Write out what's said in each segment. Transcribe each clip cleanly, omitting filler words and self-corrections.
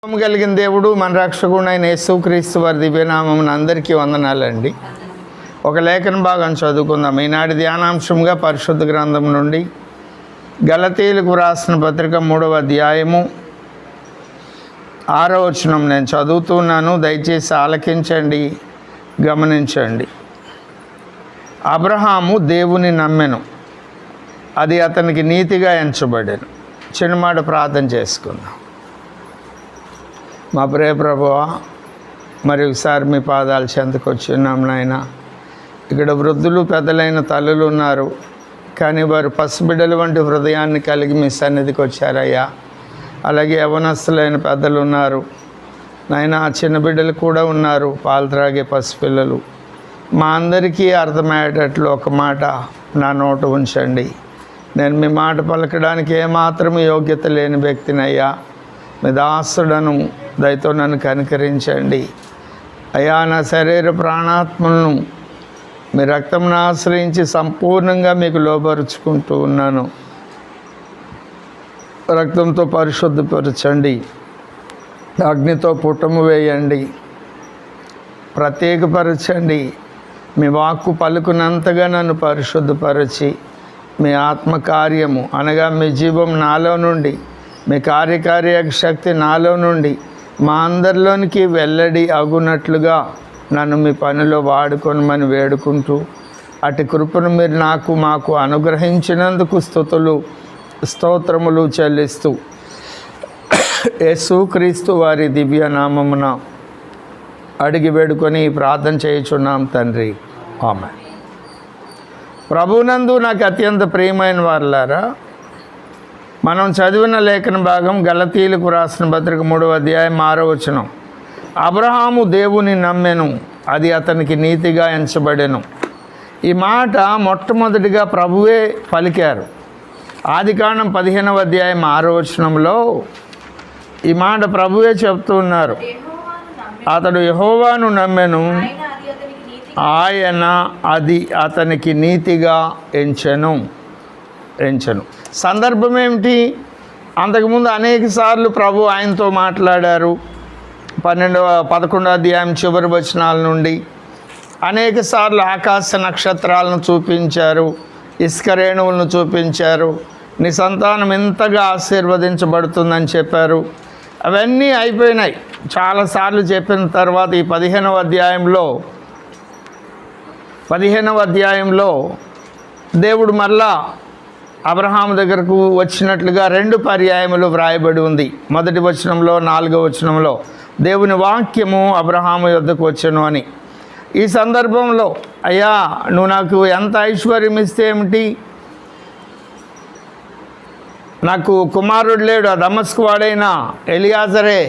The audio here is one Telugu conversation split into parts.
కలిగిన దేవుడు మన రక్షకుడైన యేసుక్రీస్తు వారి దివ్యనామమున అందరికీ వందనాలండి. ఒక లేఖన భాగం చదువుకుందాం. ఈనాటి ధ్యానాంశంగా పరిశుద్ధ గ్రంథం నుండి గలతీయులకు వ్రాసిన పత్రిక 3వ అధ్యాయము 6వ వచనం నేను చదువుతున్నాను. దయచేసి ఆలకించండి, గమనించండి. అబ్రహాము దేవుని నమ్మెను, అది అతనికి నీతిగా ఎంచబడెను. చిన్నమాట ప్రార్థన చేసుకుందాం. మా ప్రియ ప్రభువా, మరి ఒకసారి మీ పాదాల చెంతకు వచ్చున్నాం నాయన. ఇక్కడ వృద్ధులు పెద్దలైన తల్లులు ఉన్నారు, కానీ వారు పసిబిడ్డల వంటి హృదయాన్ని కలిగి మీ సన్నిధికి వచ్చారయ్యా. అలాగే యవనస్తులైన పెద్దలు ఉన్నారు నాయన, చిన్న బిడ్డలు కూడా ఉన్నారు, పాలు త్రాగే పసిపిల్లలు. మా అందరికీ అర్థమయ్యేటట్లు ఒక మాట నా నోట ఉంచండి. నేను మీ మాట పలకడానికి ఏమాత్రం యోగ్యత లేని వ్యక్తినయ్యా. మీ దాసుడను దయతో నన్ను కనికరించండి అయ్యా. నా శరీర ప్రాణాత్మలను మీ రక్తంను ఆశ్రయించి సంపూర్ణంగా మీకు లోబరుచుకుంటూ ఉన్నాను. రక్తంతో పరిశుద్ధపరచండి, అగ్నితో పుటము వేయండి, ప్రత్యేకపరచండి. మీ వాక్కు పలుకునంతగా నన్ను పరిశుద్ధపరచి మీ ఆత్మకార్యము అనగా మీ జీవం నాలో నుండి, మీ కార్యకార్య శక్తి నాలో నుండి మా అందరిలోనికి వెల్లడి అగునట్లుగా నన్ను మీ పనిలో వాడుకొనమని వేడుకుంటూ, అటు కృపను మీరు మాకు అనుగ్రహించినందుకు స్తోత్రములు చెల్లిస్తూ యేసుక్రీస్తు వారి దివ్య నామమున అడిగి వేడుకొని ప్రార్థన చేయుచున్నాం తండ్రి, ఆమేన్. ప్రభునందు నాకు అత్యంత ప్రియమైన వారులారా, మనం చదివిన లేఖన భాగం గలతీయులకు రాసిన పత్రిక 3వ అధ్యాయం 6వ వచనం. అబ్రహాము దేవుని నమ్మెను, అది అతనికి నీతిగా ఎంచబడెను. ఈ మాట మొట్టమొదటిగా ప్రభువే పలికారు. ఆదికాండం 15వ అధ్యాయం 6వ వచనంలో ఈ మాట ప్రభువే చెప్తూ ఉన్నారు. అతడు యెహోవాను నమ్మెను, ఆయన అది అతనికి నీతిగా ఎంచెను. సందర్భం ఏమిటి? అంతకుముందు అనేక సార్లు ప్రభు ఆయనతో మాట్లాడారు. 11వ అధ్యాయం చివరి వచనాల నుండి అనేక సార్లు ఆకాశ నక్షత్రాలను చూపించారు, ఇసుక రేణువులను చూపించారు, నీ సంతానం ఎంతగా ఆశీర్వదించబడుతుందని చెప్పారు. అవన్నీ అయిపోయినాయి. చాలాసార్లు చెప్పిన తర్వాత ఈ 15వ అధ్యాయంలో దేవుడు మరలా అబ్రహాము దగ్గరకు వచ్చినట్లుగా 2 పర్యాయములు వ్రాయబడి ఉంది. మొదటి వచనంలో, 4వ వచనంలో దేవుని వాక్యము అబ్రహాము యొద్దకు వచ్చెను అని. ఈ సందర్భంలో అయ్యా, నువ్వు నాకు ఎంత ఐశ్వర్యం ఇస్తే ఏమిటి, నాకు కుమారుడు లేడు, ఆ దమస్కు వాడైన ఎలియాజరే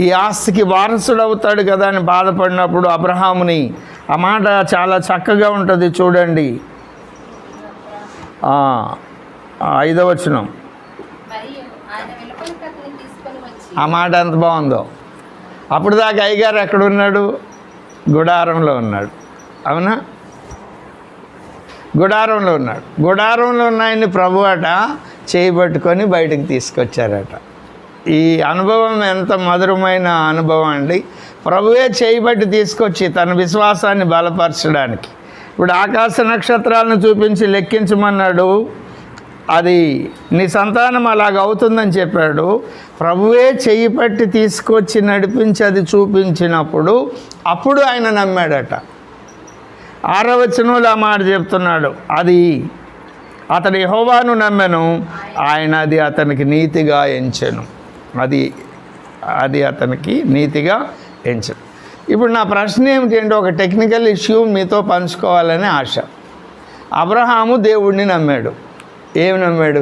ఈ ఆస్తికి వారసుడు అవుతాడు కదా అని బాధపడినప్పుడు అబ్రహాముని ఆ మాట చాలా చక్కగా ఉంటుంది. చూడండి 5వ వచనం, ఆ మాట ఎంత బాగుందో. అప్పుడు దాకా అయ్యగారు ఎక్కడున్నాడు? గుడారంలో ఉన్నాడు. అవునా? గుడారంలో ఉన్నాడు. గుడారంలో ఉన్నాయని ప్రభు అట చేయబట్టుకొని బయటకు తీసుకొచ్చారట. ఈ అనుభవం ఎంత మధురమైన అనుభవం అండి. ప్రభువే చేయబట్టి తీసుకొచ్చి తన విశ్వాసాన్ని బలపరచడానికి. ఇప్పుడు ఆకాశ నక్షత్రాలను చూపించి లెక్కించమన్నాడు. అది నీ సంతానం అలాగ అవుతుందని చెప్పాడు. ప్రభువే చెయ్యి పట్టి తీసుకొచ్చి నడిపించి అది చూపించినప్పుడు అప్పుడు ఆయన నమ్మాడట. 6వ వచనంలో ఆ మాట చెప్తున్నాడు. అది అతడు యెహోవాను నమ్మెను, ఆయన అది అతనికి నీతిగా ఎంచెను. అది అతనికి నీతిగా ఎంచెను. ఇప్పుడు నా ప్రశ్న ఏమిటంటే, ఒక టెక్నికల్ ఇష్యూ మీతో పంచుకోవాలని ఆశ. అబ్రహాము దేవుడిని నమ్మాడు. ఏమి నమ్మాడు?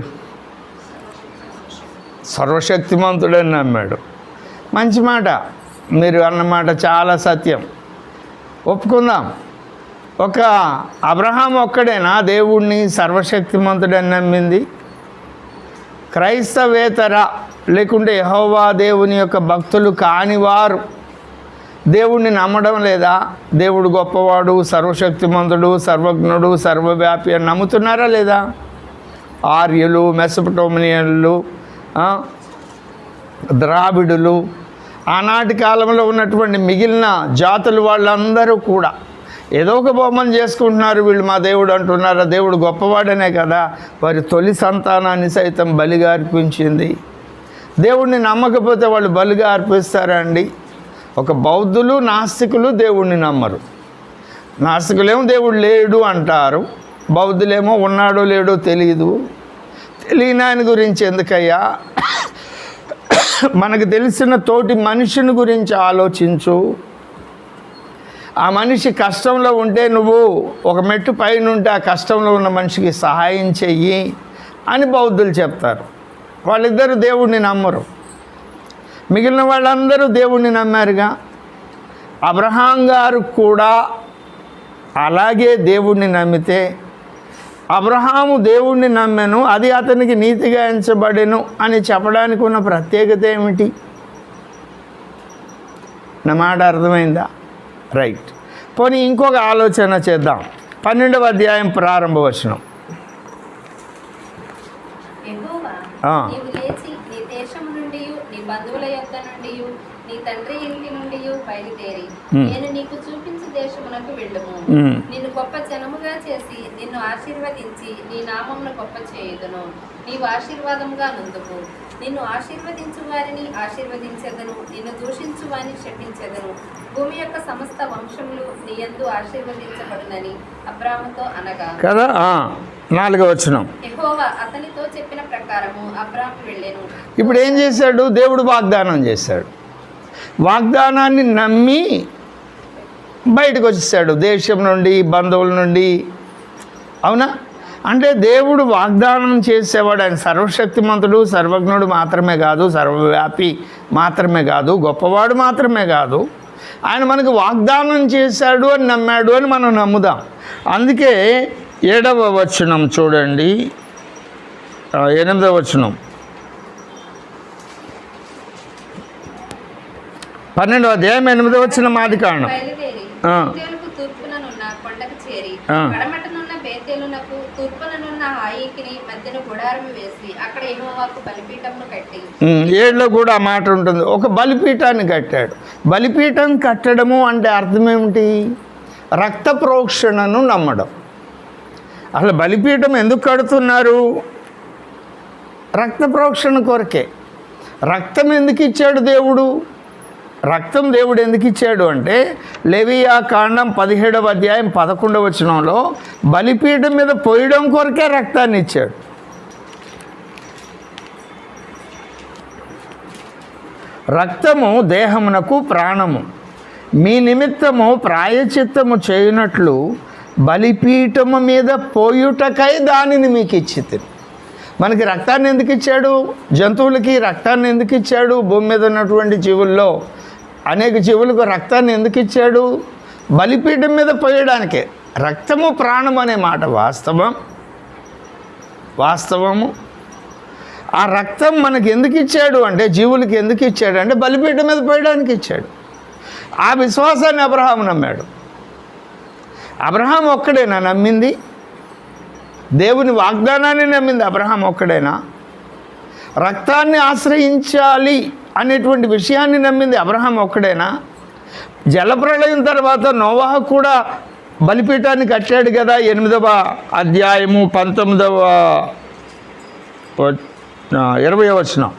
సర్వశక్తిమంతుడని నమ్మాడు. మంచి మాట, మీరు అన్నమాట చాలా సత్యం, ఒప్పుకుందాం. ఒక అబ్రహాం ఒక్కడేనా దేవుడిని సర్వశక్తిమంతుడని నమ్మింది? క్రైస్తవేతర లేకుంటే యెహోవా దేవుని యొక్క భక్తులు కానివారు దేవుడిని నమ్మడం లేదా? దేవుడు గొప్పవాడు, సర్వశక్తిమంతుడు, సర్వజ్ఞుడు, సర్వవ్యాపి అని నమ్ముతున్నారా లేదా? ఆర్యులు, మెసొపొటేమియన్లు, ద్రావిడులు, ఆనాటి కాలంలో ఉన్నటువంటి మిగిలిన జాతులు వాళ్ళందరూ కూడా ఏదో ఒక బొమ్మను చేసుకుంటున్నారు. వీళ్ళు మా దేవుడు అంటున్నారు. ఆ దేవుడు గొప్పవాడనే కదా వారి తొలి సంతానాన్ని సైతం బలిగా అర్పించింది. దేవుడిని నమ్మకపోతే వాళ్ళు బలిగా అర్పిస్తారా అండి? ఒక బౌద్ధులు, నాస్తికులు దేవుడిని నమ్మరు. నాస్తికులేమో దేవుడు లేడు అంటారు, బౌద్ధులేమో ఉన్నాడో లేడో తెలియదు. తెలియని ఆయన గురించి ఎందుకయ్యా? మనకు తెలిసిన తోటి మనిషిని గురించి ఆలోచించు. ఆ మనిషి కష్టంలో ఉంటే నువ్వు ఒక మెట్టు పైన ఉంటే ఆ కష్టంలో ఉన్న మనిషికి సహాయం చెయ్యి అని బౌద్ధులు చెప్తారు. వాళ్ళిద్దరూ దేవుడిని నమ్మరు. మిగిలిన వాళ్ళందరూ దేవుడిని నమ్మారుగా. అబ్రహాం గారు కూడా అలాగే దేవుడిని నమ్మితే, అబ్రహాము దేవుణ్ణి నమ్మెను, అది అతనికి నీతిగా ఎంచబడెను అని చెప్పడానికి ఉన్న ప్రత్యేకత ఏమిటి? నా మాట అర్థమైందా? రైట్. పోనీ ఇంకొక ఆలోచన చేద్దాం. 12వ అధ్యాయం ప్రారంభ వచనం. నీవు లేచి నీ దేశము నుండి నీ బంధువుల యొద్ద నుండి నీ తండ్రి ఇంటి నుండి బయలుదేరి నేను నీకు చూపించు దేశమునకు వెళ్ళుము. నిన్ను గొప్ప జనముగా చేసి నిన్ను ఆశీర్వదించి నీ నామమును గొప్ప చేయుదును. నీవు ఆశీర్వాదముగా నుందుకు. నిన్ను ఆశీర్వదించు వారిని ఆశీర్వదించెదను, నిన్ను దూషించు వారిని శపించెదను. భూమి యొక్క సమస్త వంశములు నీ యందు ఆశీర్వదించబడునని అబ్రాహాముతో అనగా కదా. 4వ వచనం. యెహోవా అతనితో చెప్పిన ప్రకారము అబ్రాహాము వెళ్ళెను. ఇప్పుడు ఏం చేశాడు? దేవుడు వాగ్దానం చేశాడు. వాగ్దానాన్ని నమ్మి బయటకు వచ్చేసాడు, దేశం నుండి, బంధువుల నుండి. అవునా? అంటే దేవుడు వాగ్దానం చేసేవాడు. ఆయన సర్వశక్తిమంతుడు, సర్వజ్ఞుడు మాత్రమే కాదు, సర్వవ్యాపి మాత్రమే కాదు, గొప్పవాడు మాత్రమే కాదు. ఆయన మనకు వాగ్దానం చేశాడు అని నమ్మాడు అని మనం నమ్ముదాం. అందుకే 7వ వచనం చూడండి, 8వ వచనం, 12వ అధ్యాయం 8వ వచనం ఆదికాండం. తూర్పుననున్న కొండకు చేరి పడమటనున్న బేతేలునకు తూర్పుననున్న హాయికిని మధ్యన గుడారము వేసి అక్కడ యెహోవాకు బలిపీఠమును కట్టి. 7లో కూడా ఆ మాట ఉంటుంది. ఒక బలిపీఠాన్ని కట్టాడు. బలిపీఠం కట్టడము అంటే అర్థం ఏమిటి? రక్త ప్రోక్షణను నమ్మడం. అసలు బలిపీఠం ఎందుకు కడుతున్నారు? రక్త ప్రోక్షణ కొరకే. రక్తం ఎందుకు ఇచ్చాడు దేవుడు? రక్తం దేవుడు ఎందుకు ఇచ్చాడు అంటే లేవియా కాండం 17వ అధ్యాయం 11వ వచనంలో బలిపీఠం మీద పోయడం కొరకే రక్తాన్ని ఇచ్చాడు. రక్తము దేహమునకు ప్రాణము. మీ నిమిత్తము ప్రాయచిత్తము చేయనట్లు బలిపీఠము మీద పోయుటకై దానిని మీకు ఇచ్చితిని. మనకి రక్తాన్ని ఎందుకు ఇచ్చాడు? జంతువులకి రక్తాన్ని ఎందుకు ఇచ్చాడు? భూమి మీద ఉన్నటువంటి జీవుల్లో అనేక జీవులకు రక్తాన్ని ఎందుకు ఇచ్చాడు? బలిపీఠం మీద పోయడానికే. రక్తము ప్రాణం అనే మాట వాస్తవము. ఆ రక్తం మనకి ఎందుకు ఇచ్చాడు అంటే, జీవులకి ఎందుకు ఇచ్చాడు అంటే బలిపీఠం మీద పోయడానికి ఇచ్చాడు. ఆ విశ్వాసాన్ని అబ్రహాము నమ్మాడు. అబ్రహాం ఒక్కడేనా నమ్మింది? దేవుని వాగ్దానాన్ని నమ్మింది అబ్రహాం ఒక్కడేనా? రక్తాన్ని ఆశ్రయించాలి అనేటువంటి విషయాన్ని నమ్మింది అబ్రహాం ఒక్కడేనా? జలప్రళయం తర్వాత నోవాహు కూడా బలిపీఠాన్ని కట్టాడు కదా. 8వ అధ్యాయము 19వ 20వ వచనం,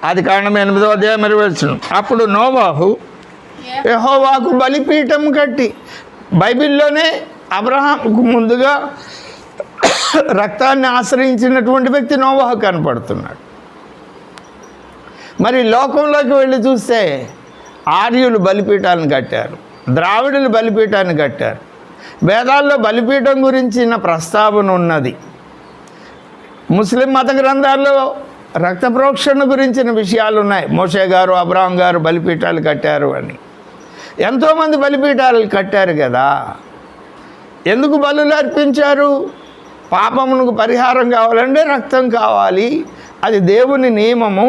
ఆదికాండం 8వ అధ్యాయం 20వ వచనం. అప్పుడు నోవాహు యెహోవాకు బలిపీఠం కట్టి, బైబిల్లోనే అబ్రహాంకు ముందుగా రక్తాన్ని ఆశ్రయించినటువంటి వ్యక్తి నోవాహు కనపడుతున్నాడు. మరి లోకంలోకి వెళ్ళి చూస్తే ఆర్యులు బలిపీఠాలను కట్టారు, ద్రావిడులు బలిపీఠాన్ని కట్టారు. వేదాల్లో బలిపీఠం గురించిన ప్రస్తావన ఉన్నది. ముస్లిం మత గ్రంథాల్లో రక్త ప్రోక్షణ గురించిన విషయాలు ఉన్నాయి. మోషే గారు, అబ్రహాం గారు బలిపీఠాలు కట్టారు అని. ఎంతోమంది బలిపీఠాలు కట్టారు కదా. ఎందుకు బలులు అర్పించారు? పాపమునకు పరిహారం కావాలంటే రక్తం కావాలి. అది దేవుని నియమము.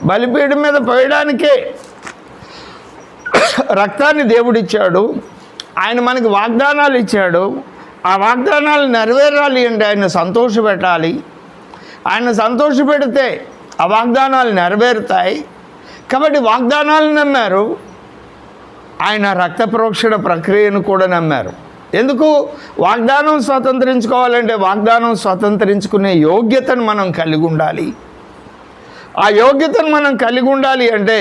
బలిపీఠం మీద పోయడానికే రక్తాన్ని దేవుడిచ్చాడు. ఆయన మనకి వాగ్దానాలు ఇచ్చాడు. ఆ వాగ్దానాలు నెరవేరాలి అంటే ఆయన సంతోషపెట్టాలి. ఆయన సంతోషపెడితే ఆ వాగ్దానాలు నెరవేరుతాయి. కాబట్టి వాగ్దానాలను నమ్మారు, ఆయన రక్త ప్రోక్షణ ప్రక్రియను కూడా నమ్మారు. ఎందుకు? వాగ్దానం స్వతంత్రించుకోవాలంటే వాగ్దానం స్వతంత్రించుకునే యోగ్యతను మనం కలిగి ఉండాలి. ఆ యోగ్యతను మనం కలిగి ఉండాలి అంటే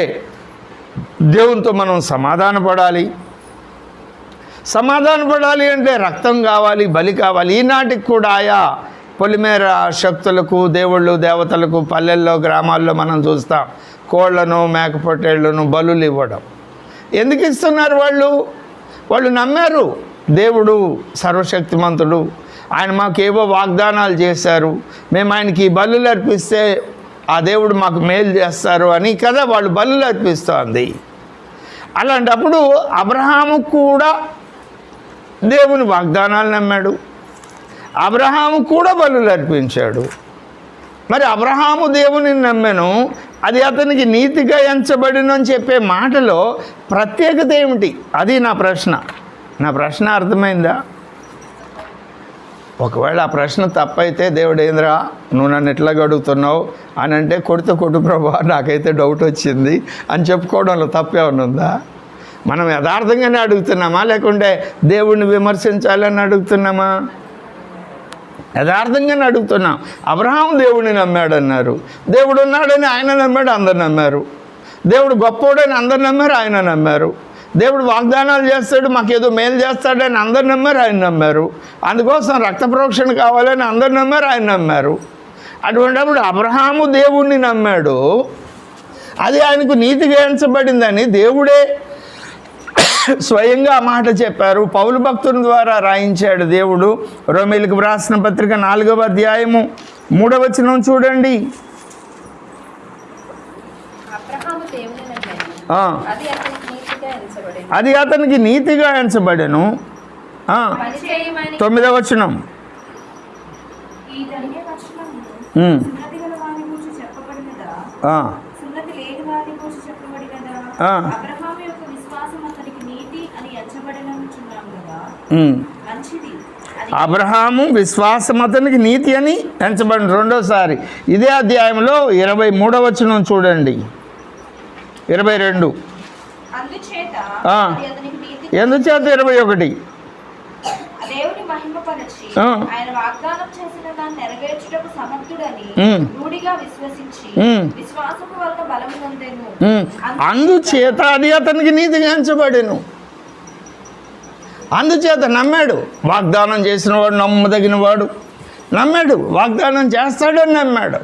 దేవునితో మనం సమాధానపడాలి. సమాధానపడాలి అంటే రక్తం కావాలి, బలి కావాలి. ఈనాటికి కూడా ఆయా పొలిమేర శక్తులకు, దేవుళ్ళు, దేవతలకు పల్లెల్లో, గ్రామాల్లో మనం చూస్తాం కోళ్లను, మేకపోటేళ్లను బలులు ఇవ్వడం. ఎందుకు ఇస్తున్నారు? వాళ్ళు నమ్మారు దేవుడు సర్వశక్తిమంతుడు, ఆయన మాకేవో వాగ్దానాలు చేశారు, మేము ఆయనకి ఈ బలులు అర్పిస్తే ఆ దేవుడు మాకు మేలు చేస్తారు అని కదా వాళ్ళు బలులు అర్పిస్తోంది. అలాంటప్పుడు అబ్రహాము కూడా దేవుని వాగ్దానాలు నమ్మాడు, అబ్రహాము కూడా బలులు అర్పించాడు. మరి అబ్రహాము దేవుని నమ్మెను, అది అతనికి నీతిగా ఎంచబడిను అని చెప్పే మాటలో ప్రత్యేకత ఏమిటి? అది నా ప్రశ్న అర్థమైందా? ఒకవేళ ఆ ప్రశ్న తప్పైతే దేవుడు ఏంద్రా నువ్వు నన్ను ఎట్లా అడుగుతున్నావు అని అంటే కొట్టు ప్రభా నాకైతే డౌట్ వచ్చింది అని చెప్పుకోవడంలో తప్పేమన్నా ఉందా? మనం యథార్థంగానే అడుగుతున్నామా లేకుంటే దేవుణ్ణి విమర్శించాలని అడుగుతున్నామా? యథార్థంగానే అడుగుతున్నాం. అబ్రహాం దేవుడిని నమ్మాడు అన్నారు, దేవుడు ఉన్నాడని ఆయన నమ్మాడు, అందరు నమ్మారు. దేవుడు గొప్పోడని అందరు నమ్మారు, ఆయన నమ్మారు. దేవుడు వాగ్దానాలు చేస్తాడు, మాకేదో మేలు చేస్తాడని అందరు నమ్మారు, ఆయన నమ్మారు. అందుకోసం రక్త ప్రోక్షణ కావాలని అందరు నమ్మారు, ఆయన నమ్మారు. అటువంటిప్పుడు అబ్రహాము దేవుణ్ణి నమ్మాడు, అది ఆయనకు నీతిగా ఎంచబడిందని దేవుడే స్వయంగా ఆ మాట చెప్పారు. పౌలు భక్తుని ద్వారా రాయించాడు దేవుడు. రోమీయులకు వ్రాసిన పత్రిక 4వ అధ్యాయము 3వ వచనం చూడండి. అది అతనికి నీతిగా ఎంచబడెను. 9వ వచనం. అబ్రహాము విశ్వాసం అతనికి నీతి అని ఎంచబడిన. రెండోసారి ఇదే అధ్యాయంలో 23వ వచనం చూడండి. 22 ఎందుచేత 21 అందుచేత అది అతనికి నీతిగా ఎంచబడెను. అందుచేత నమ్మాడు. వాగ్దానం చేసిన వాడు నమ్మదగిన వాడు, నమ్మాడు. వాగ్దానం చేస్తాడని నమ్మాడు.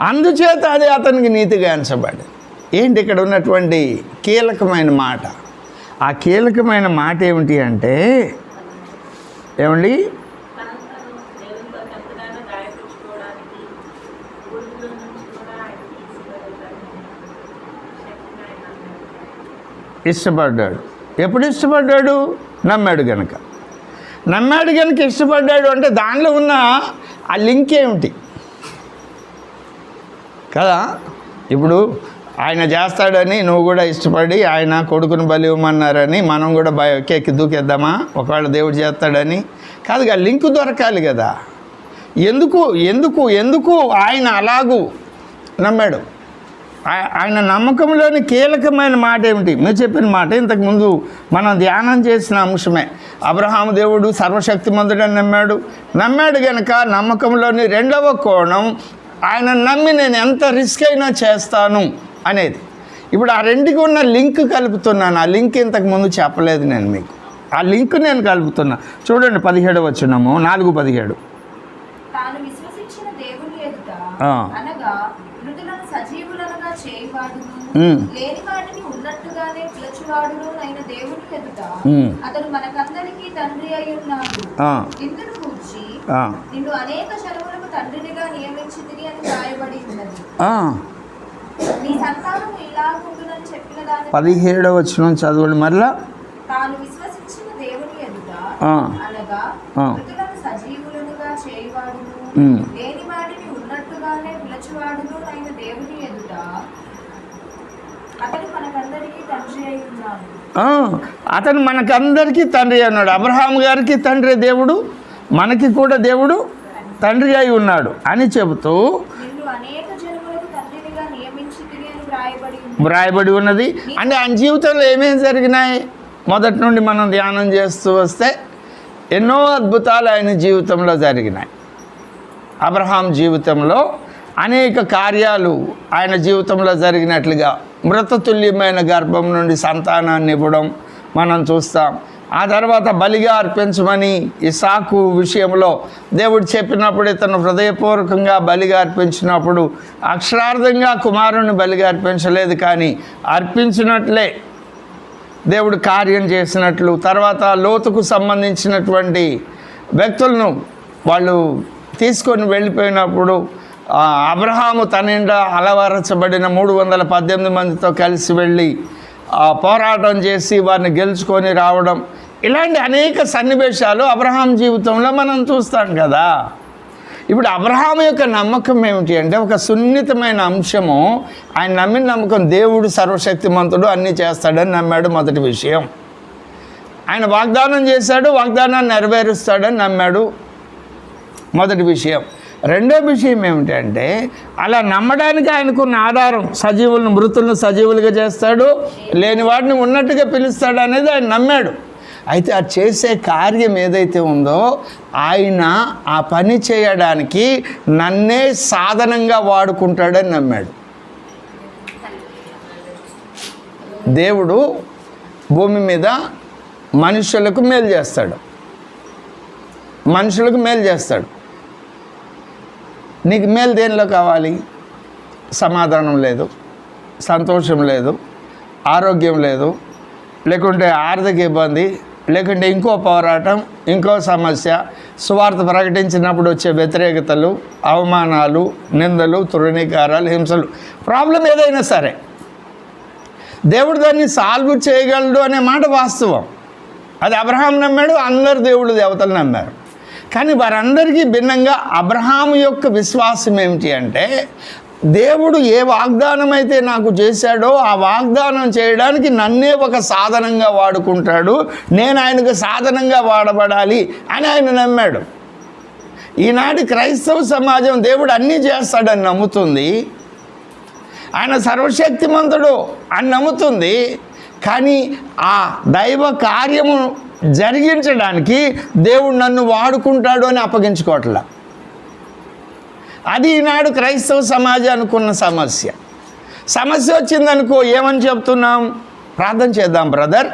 అందుచేత అది అతనికి నీతిగా ఎంచబడి. ఏంటి ఇక్కడ ఉన్నటువంటి కీలకమైన మాట? ఆ కీలకమైన మాట ఏమిటి అంటే ఏమండి, ఇష్టపడ్డాడు. ఎప్పుడు ఇష్టపడ్డాడు? నమ్మాడు గనక ఇష్టపడ్డాడు. అంటే దానిలో ఉన్న ఆ లింక్ ఏమిటి కదా? ఇప్పుడు ఆయన చేస్తాడని నువ్వు కూడా ఇష్టపడి ఆయన కొడుకుని బలి ఇవ్వమన్నారని మనం కూడా ఎక్కి దూకేద్దామా? ఒకవేళ దేవుడు చేస్తాడని కాదు, ఆ లింక్ దొరకాలి కదా. ఎందుకు ఆయన అలాగూ నమ్మాడు? ఆయన నమ్మకంలోని కీలకమైన మాట ఏమిటి? మీరు చెప్పిన మాట ఇంతకుముందు మనం ధ్యానం చేసిన అంశమే. అబ్రహాము దేవుడు సర్వశక్తిమంతుడని నమ్మాడు కనుక నమ్మకంలోని రెండవ కోణం ఆయన నమ్మి నేను ఎంత రిస్క్ అయినా చేస్తాను అనేది. ఇప్పుడు ఆ రెండుకి ఉన్న లింక్ కలుపుతున్నాను. ఆ లింక్ ఇంతకుముందు చెప్పలేదు నేను మీకు. ఆ లింక్ నేను కలుపుతున్నా. చూడండి 17వ వచనము 4:17. అతడు మనకందరికీ తండ్రి అయి ఉన్నాడు. ఇందును గూర్చి నిన్ను అనేక జనములకు తండ్రినిగా నియమించితిని అని రాయబడి ఉన్నది. నీ సంతానము ఇలాగుండునని చెప్పిన దాని 17వ వచనం చదవండి మరలా. తాను విశ్వసించిన దేవుని ఎదుట అనగా మృతులను సజీవులుగా చేయువాడును లేని వాటిని ఉన్నట్టుగానే పిలచువాడును అయిన దేవుని ఎదుట అతడు మనకందరికీ తండ్రి అయి ఉన్నాడు. అతను మనకందరికీ తండ్రి అన్నాడు. అబ్రహాము గారికి తండ్రి దేవుడు, మనకి కూడా దేవుడు తండ్రి అయి ఉన్నాడు అని చెబుతూ వ్రాయబడి ఉన్నది. అంటే ఆయన జీవితంలో ఏమేమి జరిగినాయి మొదటి నుండి మనం ధ్యానం చేస్తూ వస్తే ఎన్నో అద్భుతాలు ఆయన జీవితంలో జరిగినాయి. అబ్రహాం జీవితంలో అనేక కార్యాలు ఆయన జీవితంలో జరిగినట్లుగా మృతతుల్యమైన గర్భం నుండి సంతానాన్ని ఇవ్వడం మనం చూస్తాం. ఆ తర్వాత బలిగా అర్పించమని ఇస్సాకు విషయంలో దేవుడు చెప్పినప్పుడు ఇతను హృదయపూర్వకంగా బలిగా అర్పించినప్పుడు అక్షరార్థంగా కుమారుని బలిగా అర్పించలేదు, కానీ అర్పించినట్లే దేవుడు కార్యం చేసినట్లు. తర్వాత లోతుకు సంబంధించినటువంటి వ్యక్తులను వాళ్ళు తీసుకొని వెళ్ళిపోయినప్పుడు అబ్రహాము తన నిండా అలవరచబడిన 318 మందితో కలిసి వెళ్ళి పోరాటం చేసి వారిని గెలుచుకొని రావడం, ఇలాంటి అనేక సన్నివేశాలు అబ్రహాం జీవితంలో మనం చూస్తాం కదా. ఇప్పుడు అబ్రహాం యొక్క నమ్మకం ఏమిటి అంటే ఒక సున్నితమైన అంశము. ఆయన నమ్మిన నమ్మకం దేవుడు సర్వశక్తిమంతుడు, అన్నీ చేస్తాడని నమ్మాడు. మొదటి విషయం. ఆయన వాగ్దానం చేశాడు, వాగ్దానాన్ని నెరవేరుస్తాడని నమ్మాడు. మొదటి విషయం. రెండో విషయం ఏమిటంటే అలా నమ్మడానికి ఆయనకున్న ఆధారం, సజీవులను మృతులను సజీవులుగా చేస్తాడు, లేని వాటిని ఉన్నట్టుగా పిలుస్తాడు అనేది ఆయన నమ్మాడు. అయితే ఆ చేసే కార్యం ఏదైతే ఉందో ఆయన ఆ పని చేయడానికి నన్నే సాధనంగా వాడుకుంటాడని నమ్మాడు. దేవుడు భూమి మీద మనుషులకు మేలు చేస్తాడు, మనుషులకు మేలు చేస్తాడు. నీకు మేలు దేనిలో కావాలి? సమాధానం లేదు, సంతోషం లేదు, ఆరోగ్యం లేదు, లేకుంటే ఆర్థిక ఇబ్బంది, లేకుంటే ఇంకో పోరాటం, ఇంకో సమస్య, సువార్త ప్రకటించినప్పుడు వచ్చే వ్యతిరేకతలు, అవమానాలు, నిందలు, తృణీకారాలు, హింసలు, ప్రాబ్లం ఏదైనా సరే దేవుడు దాన్ని సాల్వ్ చేయగలడు అనే మాట వాస్తవం. అది అబ్రహాం నమ్మాడు, అందరు దేవుడు దేవతలు నమ్మారు. కానీ వారందరికీ భిన్నంగా అబ్రహాము యొక్క విశ్వాసం ఏమిటి అంటే దేవుడు ఏ వాగ్దానం అయితే నాకు చేశాడో ఆ వాగ్దానం చేయడానికి నన్నే ఒక సాధనంగా వాడుకుంటాడు, నేను ఆయనకు సాధనంగా వాడబడాలి అని ఆయన నమ్మాడు. ఈనాటి క్రైస్తవ సమాజం దేవుడు అన్నీ చేస్తాడని నమ్ముతుంది, ఆయన సర్వశక్తిమంతుడు అని నమ్ముతుంది. కానీ ఆ దైవ కార్యము జరిగించడానికి దేవుడు నన్ను వాడుకుంటాడు అని అప్పగించుకోవట్లా. అది ఈనాడు క్రైస్తవ సమాజానికి ఉన్న సమస్య. సమస్య వచ్చిందనుకో ఏమని చెప్తున్నాం? ప్రార్థన చేద్దాం బ్రదర్,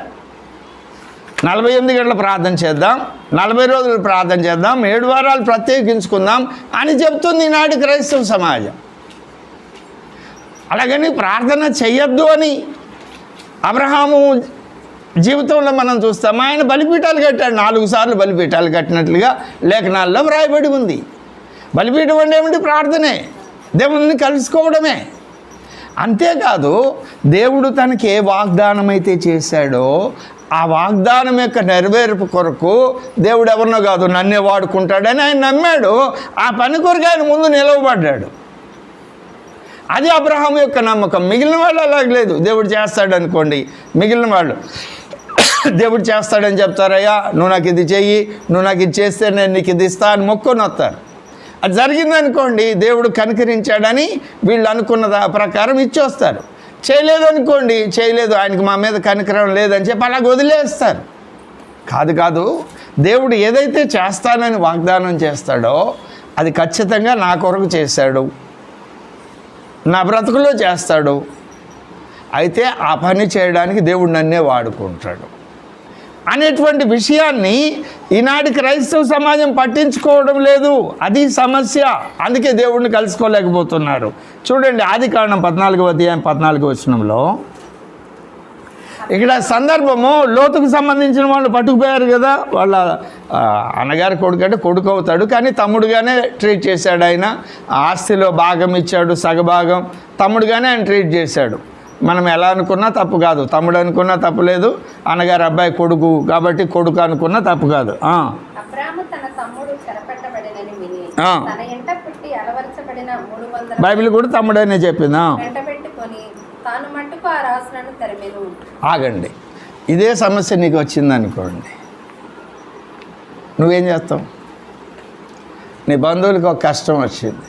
48 గంటల ప్రార్థన చేద్దాం, 40 రోజులు ప్రార్థన చేద్దాం, 7 వారాలు ప్రత్యేకించుకుందాం అని చెప్తుంది ఈనాడు క్రైస్తవ సమాజం. అలాగని ప్రార్థన చెయ్యొద్దు అని అబ్రహాము జీవితంలో మనం చూస్తాం. ఆయన బలిపీఠాలు కట్టాడు, 4 సార్లు బలిపీఠాలు కట్టినట్లుగా లేఖనాల్లో వ్రాయబడి ఉంది. బలిపీఠం అంటే ఏమిటి? ప్రార్థనే, దేవుడిని కలుసుకోవడమే. అంతేకాదు దేవుడు తనకి ఏ వాగ్దానం అయితే చేశాడో ఆ వాగ్దానం యొక్క నెరవేర్పు కొరకు దేవుడు ఎవరినో కాదు నన్నే వాడుకుంటాడని ఆయన నమ్మాడు. ఆ పని కొరకు ఆయన ముందు నిలవబడ్డాడు. అది అబ్రహాం యొక్క నమ్మకం. మిగిలిన వాళ్ళు అలాగలేదు. దేవుడు చేస్తాడు అనుకోండి, మిగిలిన వాళ్ళు దేవుడు చేస్తాడని చెప్తారయ్యా, నువ్వు నాకు ఇది చెయ్యి, నువ్వు నాకు ఇది చేస్తే నేను నీకు ఇది ఇస్తా అని మొక్కుని వస్తారు. అది జరిగిందనుకోండి, దేవుడు కనికరించాడని వీళ్ళు అనుకున్న ప్రకారం ఇచ్చొస్తారు. చేయలేదనుకోండి, చేయలేదు, ఆయనకి మా మీద కనికరం లేదని చెప్పి అలాగ వదిలేస్తారు. కాదు, దేవుడు ఏదైతే చేస్తానని వాగ్దానం చేస్తాడో అది ఖచ్చితంగా నా కొరకు చేశాడు, నా బ్రతుకులో చేస్తాడు. అయితే ఆ పని చేయడానికి దేవుడు నన్నే వాడుకుంటాడు అనేటువంటి విషయాన్ని ఈనాటి క్రైస్తవ సమాజం పట్టించుకోవడం లేదు. అది సమస్య. అందుకే దేవుడిని కలుసుకోలేకపోతున్నారు. చూడండి, ఆదికాండం 14వ అధ్యాయం 14వ వచనంలో ఇక్కడ సందర్భము, లోతుకు సంబంధించిన వాళ్ళు పట్టుకుపోయారు కదా. వాళ్ళ అన్నగారి కొడుకు అంటే కొడుకు అవుతాడు, కానీ తమ్ముడుగానే ట్రీట్ చేశాడు. ఆయన ఆస్తిలో భాగం ఇచ్చాడు, సగభాగం తమ్ముడుగానే ఆయన ట్రీట్ చేశాడు. మనం ఎలా అనుకున్నా తప్పు కాదు, తమ్ముడు అనుకున్నా తప్పు లేదు, అన్నగారు అబ్బాయి కొడుకు కాబట్టి కొడుకు అనుకున్నా తప్పు కాదు. బైబిల్ కూడా తమ్ముడనే చెప్పింది. ఆగండి, ఇదే సమస్య నీకు వచ్చిందనుకోండి, నువ్వేం చేస్తావు? నీ బంధువులకి ఒక కష్టం వచ్చింది,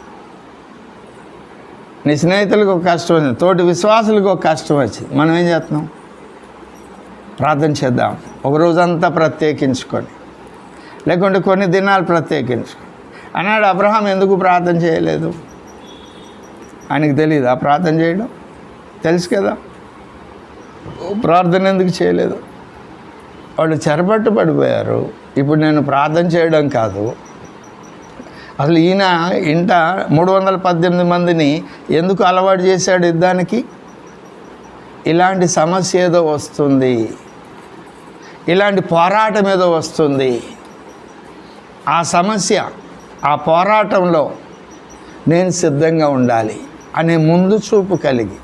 నీ స్నేహితులకు ఒక కష్టం వచ్చింది, తోటి విశ్వాసులకు ఒక కష్టం వచ్చింది. మనం ఏం చేస్తున్నాం? ప్రార్థన చేద్దాం. ఒక రోజంతా ప్రత్యేకించుకొని, లేకుంటే కొన్ని దినాలు ప్రత్యేకించుకొని. అన్నాడు అబ్రహాం ఎందుకు ప్రార్థన చేయలేదు? ఆయనకు తెలియదు ఆ ప్రార్థన చేయడం? తెలుసు కదా. ప్రార్థన ఎందుకు చేయలేదు? వాళ్ళు చెరపట్టు పడిపోయారు. ఇప్పుడు నేను ప్రార్థన చేయడం కాదు, అసలు ఈయన ఇంట 318 మందిని ఎందుకు అలవాటు చేశాడు యుద్ధానికి? ఇలాంటి సమస్య ఏదో వస్తుంది, ఇలాంటి పోరాటం ఏదో వస్తుంది. ఆ సమస్య, ఆ పోరాటంలో నేను సిద్ధంగా ఉండాలి అనే ముందు చూపు కలిగి,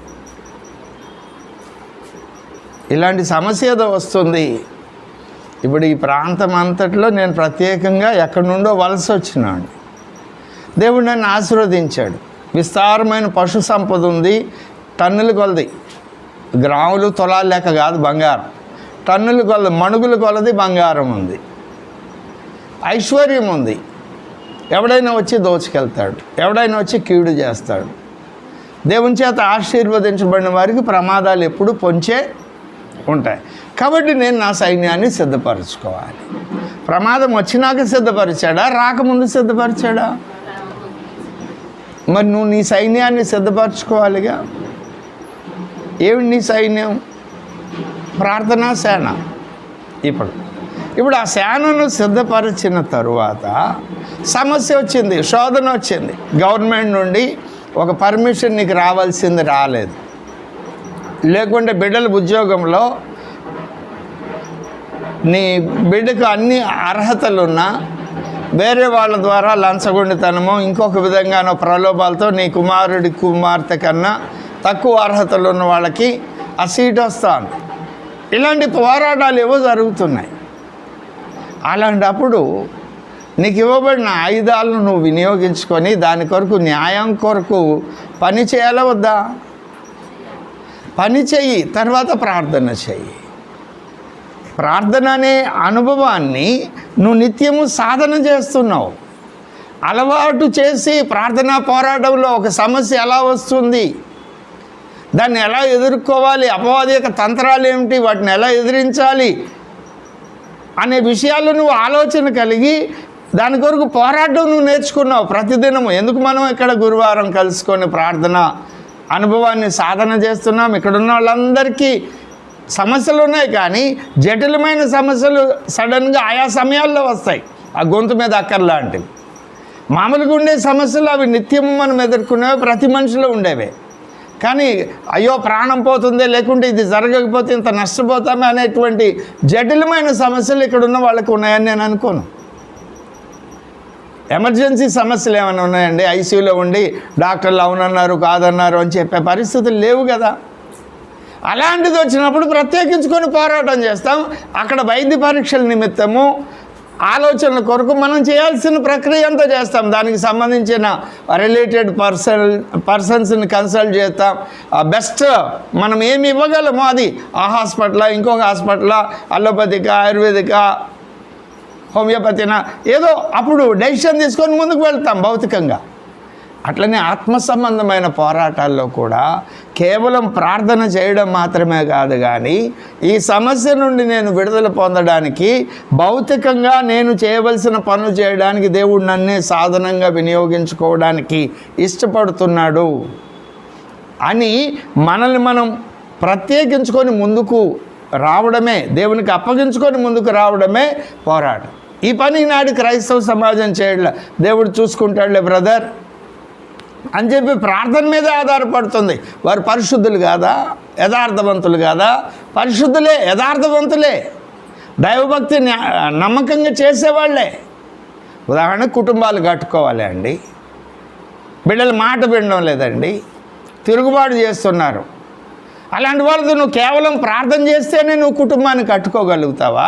ఇలాంటి సమస్య ఏదో వస్తుంది. ఇప్పుడు ఈ ప్రాంతం అంతట్లో నేను ప్రత్యేకంగా ఎక్కడి నుండో వలస వచ్చినాడు. దేవుడు నన్ను ఆశీర్వదించాడు. విస్తారమైన పశు సంపద ఉంది, టన్నుల కొలది, గ్రాములు తులాలు లెక్క కాదు బంగారం, టన్నుల కొలది, మణుగుల కొలది బంగారం ఉంది, ఐశ్వర్యం ఉంది. ఎవడైనా వచ్చి దోచుకెళ్తాడు, ఎవడైనా వచ్చి కీడు చేస్తాడు. దేవుని చేత ఆశీర్వదించబడిన వారికి ప్రమాదాలు ఎప్పుడు పొంచే ఉంటాయి. కాబట్టి నేను నా సైన్యాన్ని సిద్ధపరచుకోవాలి. ప్రమాదం వచ్చినాక సిద్ధపరిచాడా, రాకముందు సిద్ధపరిచాడా? మరి నువ్వు నీ సైన్యాన్ని సిద్ధపరచుకోవాలిగా. ఏమి నీ సైన్యం? ప్రార్థనా సేన. ఇప్పుడు ఆ సేనను సిద్ధపరిచిన తరువాత సమస్య వచ్చింది, శోధన వచ్చింది. గవర్నమెంట్ నుండి ఒక పర్మిషన్ నీకు రావాల్సింది రాలేదు. లేకుంటే బిడ్డల ఉద్యోగంలో నీ బిడ్డకు అన్ని అర్హతలున్నా వేరే వాళ్ళ ద్వారా లంచగొండితనమో ఇంకొక విధంగానో ప్రలోభాలతో నీ కుమారుడి కుమార్తె కన్నా తక్కువ అర్హతలు ఉన్న వాళ్ళకి ఆ సీట్ వస్తాను. ఇలాంటి పోరాటాలు ఏవో జరుగుతున్నాయి. అలాంటప్పుడు నీకు ఇవ్వబడిన ఆయుధాలను నువ్వు వినియోగించుకొని దాని కొరకు, న్యాయం కొరకు పని చేయాలా వద్దా? పని చెయ్యి, తర్వాత ప్రార్థన చెయ్యి. ప్రార్థన అనే అనుభవాన్ని నువ్వు నిత్యము సాధన చేస్తున్నావు. అలవాటు చేసి ప్రార్థనా పోరాటంలో ఒక సమస్య ఎలా వస్తుంది, దాన్ని ఎలా ఎదుర్కోవాలి, అపవాది యొక్క తంత్రాలు ఏమిటి, వాటిని ఎలా ఎదిరించాలి అనే విషయాలు నువ్వు ఆలోచన కలిగి దాని కొరకు పోరాటం నువ్వు నేర్చుకున్నావు ప్రతిదినము. ఎందుకు మనం ఇక్కడ గురువారం కలుసుకొని ప్రార్థన అనుభవాన్ని సాధన చేస్తున్నాం? ఇక్కడున్న వాళ్ళందరికీ సమస్యలు ఉన్నాయి, కానీ జటిలమైన సమస్యలు సడన్గా ఆయా సమయాల్లో వస్తాయి. ఆ గొంతు మీద అక్కర్లాంటివి. మామూలుగా ఉండే సమస్యలు అవి నిత్యం మనం ఎదుర్కొనేవి, ప్రతి మనిషిలో ఉండేవే. కానీ అయ్యో ప్రాణం పోతుందే, లేకుంటే ఇది జరగకపోతే ఇంత నష్టపోతామే అనేటువంటి జటిలమైన సమస్యలు ఇక్కడ ఉన్న వాళ్ళకి ఉన్నాయని నేను అనుకోను. ఎమర్జెన్సీ సమస్యలు ఏమైనా ఉన్నాయండి? ఐసీయూలో ఉండి డాక్టర్లు అవునన్నారు కాదన్నారు అని చెప్పే పరిస్థితులు లేవు కదా. అలాంటిది వచ్చినప్పుడు ప్రత్యేకించుకొని పోరాటం చేస్తాం. అక్కడ వైద్య పరీక్షల నిమిత్తము ఆలోచనల కొరకు మనం చేయాల్సిన ప్రక్రియ అంతా చేస్తాం. దానికి సంబంధించిన రిలేటెడ్ పర్సన్స్ని కన్సల్ట్ చేస్తాం. బెస్ట్ మనం ఏమి ఇవ్వగలమో అది ఆ హాస్పిటల్, ఇంకొక హాస్పిటల్, అలోపతిక, ఆయుర్వేదిక, హోమియోపతిన, ఏదో అప్పుడు డెసిషన్ తీసుకొని ముందుకు వెళ్తాం భౌతికంగా. అట్లనే ఆత్మ సంబంధమైన పోరాటాల్లో కూడా కేవలం ప్రార్థన చేయడం మాత్రమే కాదు, కానీ ఈ సమస్య నుండి నేను విడుదల పొందడానికి, భౌతికంగా నేను చేయవలసిన పనులు చేయడానికి దేవుడు నన్నే సాధనంగా వినియోగించుకోవడానికి ఇష్టపడుతున్నాడు అని మనల్ని మనం ప్రత్యేకించుకొని ముందుకు రావడమే, దేవునికి అప్పగించుకొని ముందుకు రావడమే పోరాటం. ఈ పని నాడు క్రైస్తవ సమాజం చేయట్లే. దేవుడు చూసుకుంటాడులే బ్రదర్ అని చెప్పి ప్రార్థన మీద ఆధారపడుతుంది. వారు పరిశుద్ధులు కాదా? యథార్థవంతులు కాదా? పరిశుద్ధులే, యథార్థవంతులే, దైవభక్తి నమ్మకంగా చేసేవాళ్ళే. ఉదాహరణకు కుటుంబాలు కట్టుకోవాలి అండి, బిడ్డలు మాట వినడం లేదండి, తిరుగుబాటు చేస్తున్నారు. అలాంటి వాళ్ళతో నువ్వు కేవలం ప్రార్థన చేస్తేనే నువ్వు కుటుంబాన్ని కట్టుకోగలుగుతావా?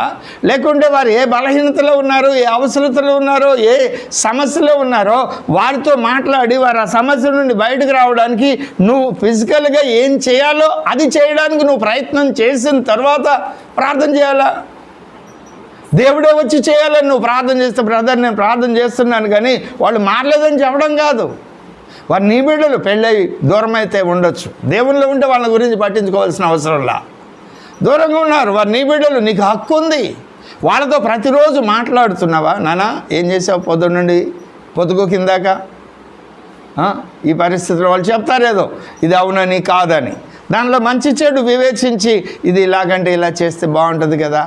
లేకుంటే వారు ఏ బలహీనతలో ఉన్నారో, ఏ అవసరతలో ఉన్నారో, ఏ సమస్యలో ఉన్నారో వారితో మాట్లాడి వారు ఆ సమస్య నుండి బయటకు రావడానికి నువ్వు ఫిజికల్గా ఏం చేయాలో అది చేయడానికి నువ్వు ప్రయత్నం చేసిన తర్వాత ప్రార్థన చేయాలా? దేవుడే వచ్చి చేయాలని నువ్వు ప్రార్థన చేస్తే, బ్రదర్ నేను ప్రార్థన చేస్తున్నాను కానీ వాళ్ళు మారలేదని చెప్పడం కాదు. వారు నీ బిడ్డలు పెళ్ళై దూరం అయితే ఉండొచ్చు, దేవునిలో ఉంటే వాళ్ళ గురించి పట్టించుకోవాల్సిన అవసరంలా. దూరంగా ఉన్నారు, వారు నీ బిడ్డలు, నీకు హక్కు ఉంది. వాళ్ళతో ప్రతిరోజు మాట్లాడుతున్నావా, నాన్న ఏం చేసావు పొద్దున్నుండి పొద్దుకు కిందాక, ఈ పరిస్థితిలో వాళ్ళు చెప్తారేదో ఇది అవునని కాదని, దానిలో మంచి చెడు వివేచించి ఇది ఇలాగంటే ఇలా చేస్తే బాగుంటుంది కదా.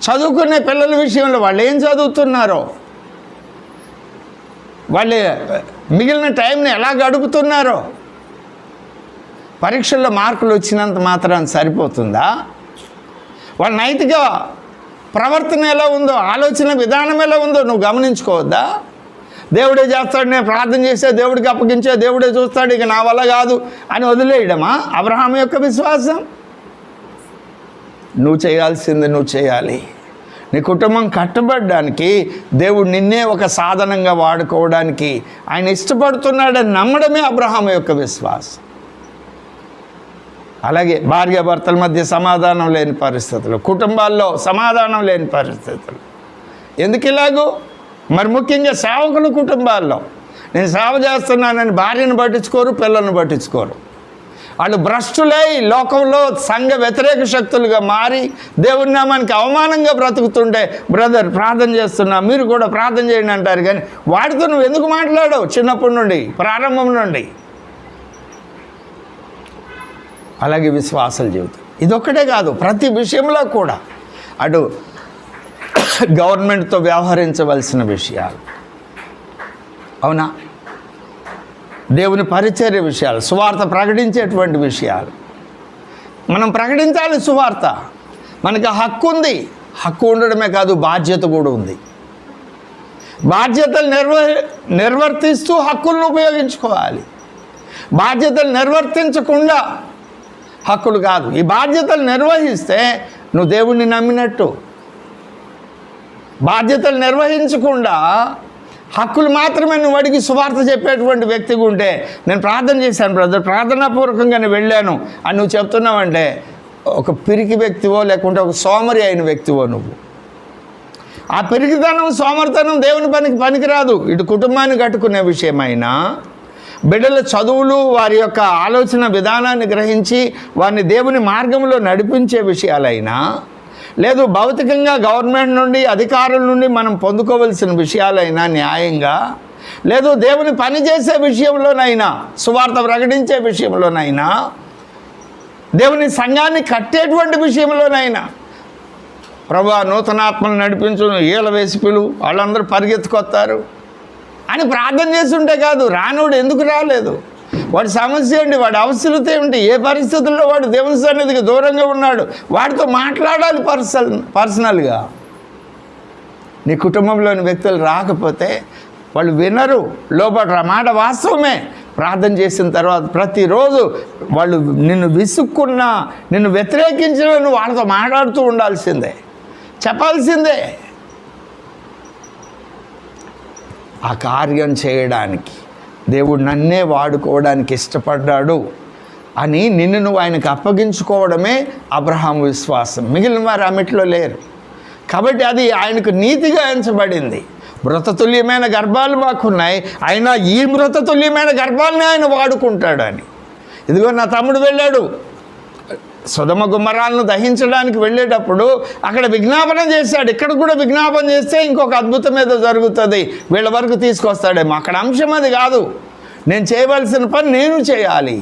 చదువుకునే పిల్లల విషయంలో వాళ్ళు ఏం చదువుతున్నారో, వాళ్ళు మిగిలిన టైంని ఎలా గడుపుతున్నారో, పరీక్షల్లో మార్కులు వచ్చినంత మాత్రం సరిపోతుందా? వాళ్ళ నైతిక ప్రవర్తన ఎలా ఉందో, ఆలోచన విధానం ఎలా ఉందో నువ్వు గమనించుకోవద్దా? దేవుడే చేస్తాడు, నేను ప్రార్థన చేస్తే దేవుడికి అప్పగించే, దేవుడే చూస్తాడు, ఇక నా వల్ల కాదు అని వదిలేయడమా అబ్రహాం యొక్క విశ్వాసం? నువ్వు చేయాల్సింది నువ్వు చేయాలి. నీ కుటుంబం కట్టబడడానికి దేవుడు నిన్నే ఒక సాధనంగా వాడుకోవడానికి ఆయన ఇష్టపడుతున్నాడని నమ్మడమే అబ్రహాం యొక్క విశ్వాసం. అలాగే భార్యాభర్తల మధ్య సమాధానం లేని పరిస్థితులు, కుటుంబాల్లో సమాధానం లేని పరిస్థితులు. ఎందుకు ఇలాగూ? మరి ముఖ్యంగా సేవకుల కుటుంబాల్లో నేను సేవ చేస్తున్నానని భార్యను పట్టించుకోరు, పిల్లలను పట్టించుకోరు. వాళ్ళు భ్రష్టులై లోకంలో సంఘ వ్యతిరేక శక్తులుగా మారి దేవుని నామానికి అవమానంగా బ్రతుకుతుంటే, బ్రదర్ ప్రార్థన చేస్తున్నా మీరు కూడా ప్రార్థన చేయండి అంటారు. కానీ వాడితో నువ్వు ఎందుకు మాట్లాడవు? చిన్నప్పటి నుండి, ప్రారంభం నుండి. అలాగే విశ్వాసాల జీవితం ఇదొక్కటే కాదు, ప్రతి విషయంలో కూడా అటు గవర్నమెంట్తో వ్యవహరించవలసిన విషయాలు, అవునా, దేవుని పరిచర్య విషయాలు, సువార్త ప్రకటించేటువంటి విషయాలు, మనం ప్రకటించాలి సువార్త. మనకి హక్కు ఉంది, హక్కు ఉండడమే కాదు బాధ్యత కూడా ఉంది. బాధ్యతలు నిర్వర్తిస్తూ హక్కులను ఉపయోగించుకోవాలి. బాధ్యతలు నిర్వర్తించకుండా హక్కులు కాదు. ఈ బాధ్యతలు నిర్వహిస్తే నువ్వు దేవుణ్ణి నమ్మినట్టు. బాధ్యతలు నిర్వహించకుండా హక్కులు మాత్రమే నువ్వు అడిగి సువార్త చెప్పేటువంటి వ్యక్తిగా ఉంటే, నేను ప్రార్థన చేశాను బ్రదర్, ప్రార్థనాపూర్వకంగా నేను వెళ్ళాను అని నువ్వు చెప్తున్నావంటే ఒక పిరికి వ్యక్తివో లేకుంటే ఒక సోమరి అయిన వ్యక్తివో నువ్వు. ఆ పిరికితనం, సోమరితనం దేవుని పనికి పనికిరాదు. ఇటు కుటుంబాన్ని కట్టుకునే విషయమైనా, బిడ్డల చదువులు, వారి యొక్క ఆలోచన విధానాన్ని గ్రహించి వారిని దేవుని మార్గంలో నడిపించే విషయాలైనా, లేదు భౌతికంగా గవర్నమెంట్ నుండి అధికారుల నుండి మనం పొందుకోవలసిన విషయాలైనా న్యాయంగా, లేదు దేవుని పని చేసే విషయంలోనైనా, సువార్త ప్రకటించే విషయంలోనైనా, దేవుని సంఘాన్ని కట్టేటువంటి విషయంలోనైనా, ప్రభువా నూతనాత్మను నడిపించు, ఈల వేసి పిలువు, వాళ్ళందరూ పరిగెత్తుకొస్తారు అని ప్రార్థన చేస్తుంటే కాదు. రానుడు ఎందుకు రాలేదు? వాడి సమస్య ఏంటి? వాడి అవసరత ఏమిటి? ఏ పరిస్థితుల్లో వాడు దేవుని సన్నిధికి దూరంగా ఉన్నాడు? వాడితో మాట్లాడాలి పర్సనల్గా. నీ కుటుంబంలోని వ్యక్తులు రాకపోతే వాళ్ళు వినరు, లోపల మాట వాస్తవమే. ప్రార్థన చేసిన తర్వాత ప్రతిరోజు వాళ్ళు నిన్ను విసుక్కున్నా, నిన్ను వ్యతిరేకించిన నువ్వు వాళ్ళతో మాట్లాడుతూ ఉండాల్సిందే, చెప్పాల్సిందే. ఆ కార్యం చేయడానికి దేవుడు నన్నే వాడుకోవడానికి ఇష్టపడ్డాడు అని నిన్ను నువ్వు ఆయనకు అప్పగించుకోవడమే అబ్రహాం విశ్వాసం. మిగిలిన వారు అమిట్లో లేరు కాబట్టి అది ఆయనకు నీతిగా ఎంచబడింది. మృతతుల్యమైన గర్భాలు మాకున్నాయి, అయినా ఈ మృతతుల్యమైన గర్భాలని ఆయన వాడుకుంటాడు అని. ఇదిగో నా తమ్ముడు వెళ్ళాడు సొదొమ గుమ్మరాలను దహించడానికి వెళ్ళేటప్పుడు అక్కడ విజ్ఞాపన చేశాడు. ఇక్కడ కూడా విజ్ఞాపన చేస్తే ఇంకొక అద్భుతం ఏదో జరుగుతుంది, వీళ్ళ వరకు తీసుకొస్తాడేమో. అక్కడ అంశం అది కాదు. నేను చేయవలసిన పని నేను చేయాలి.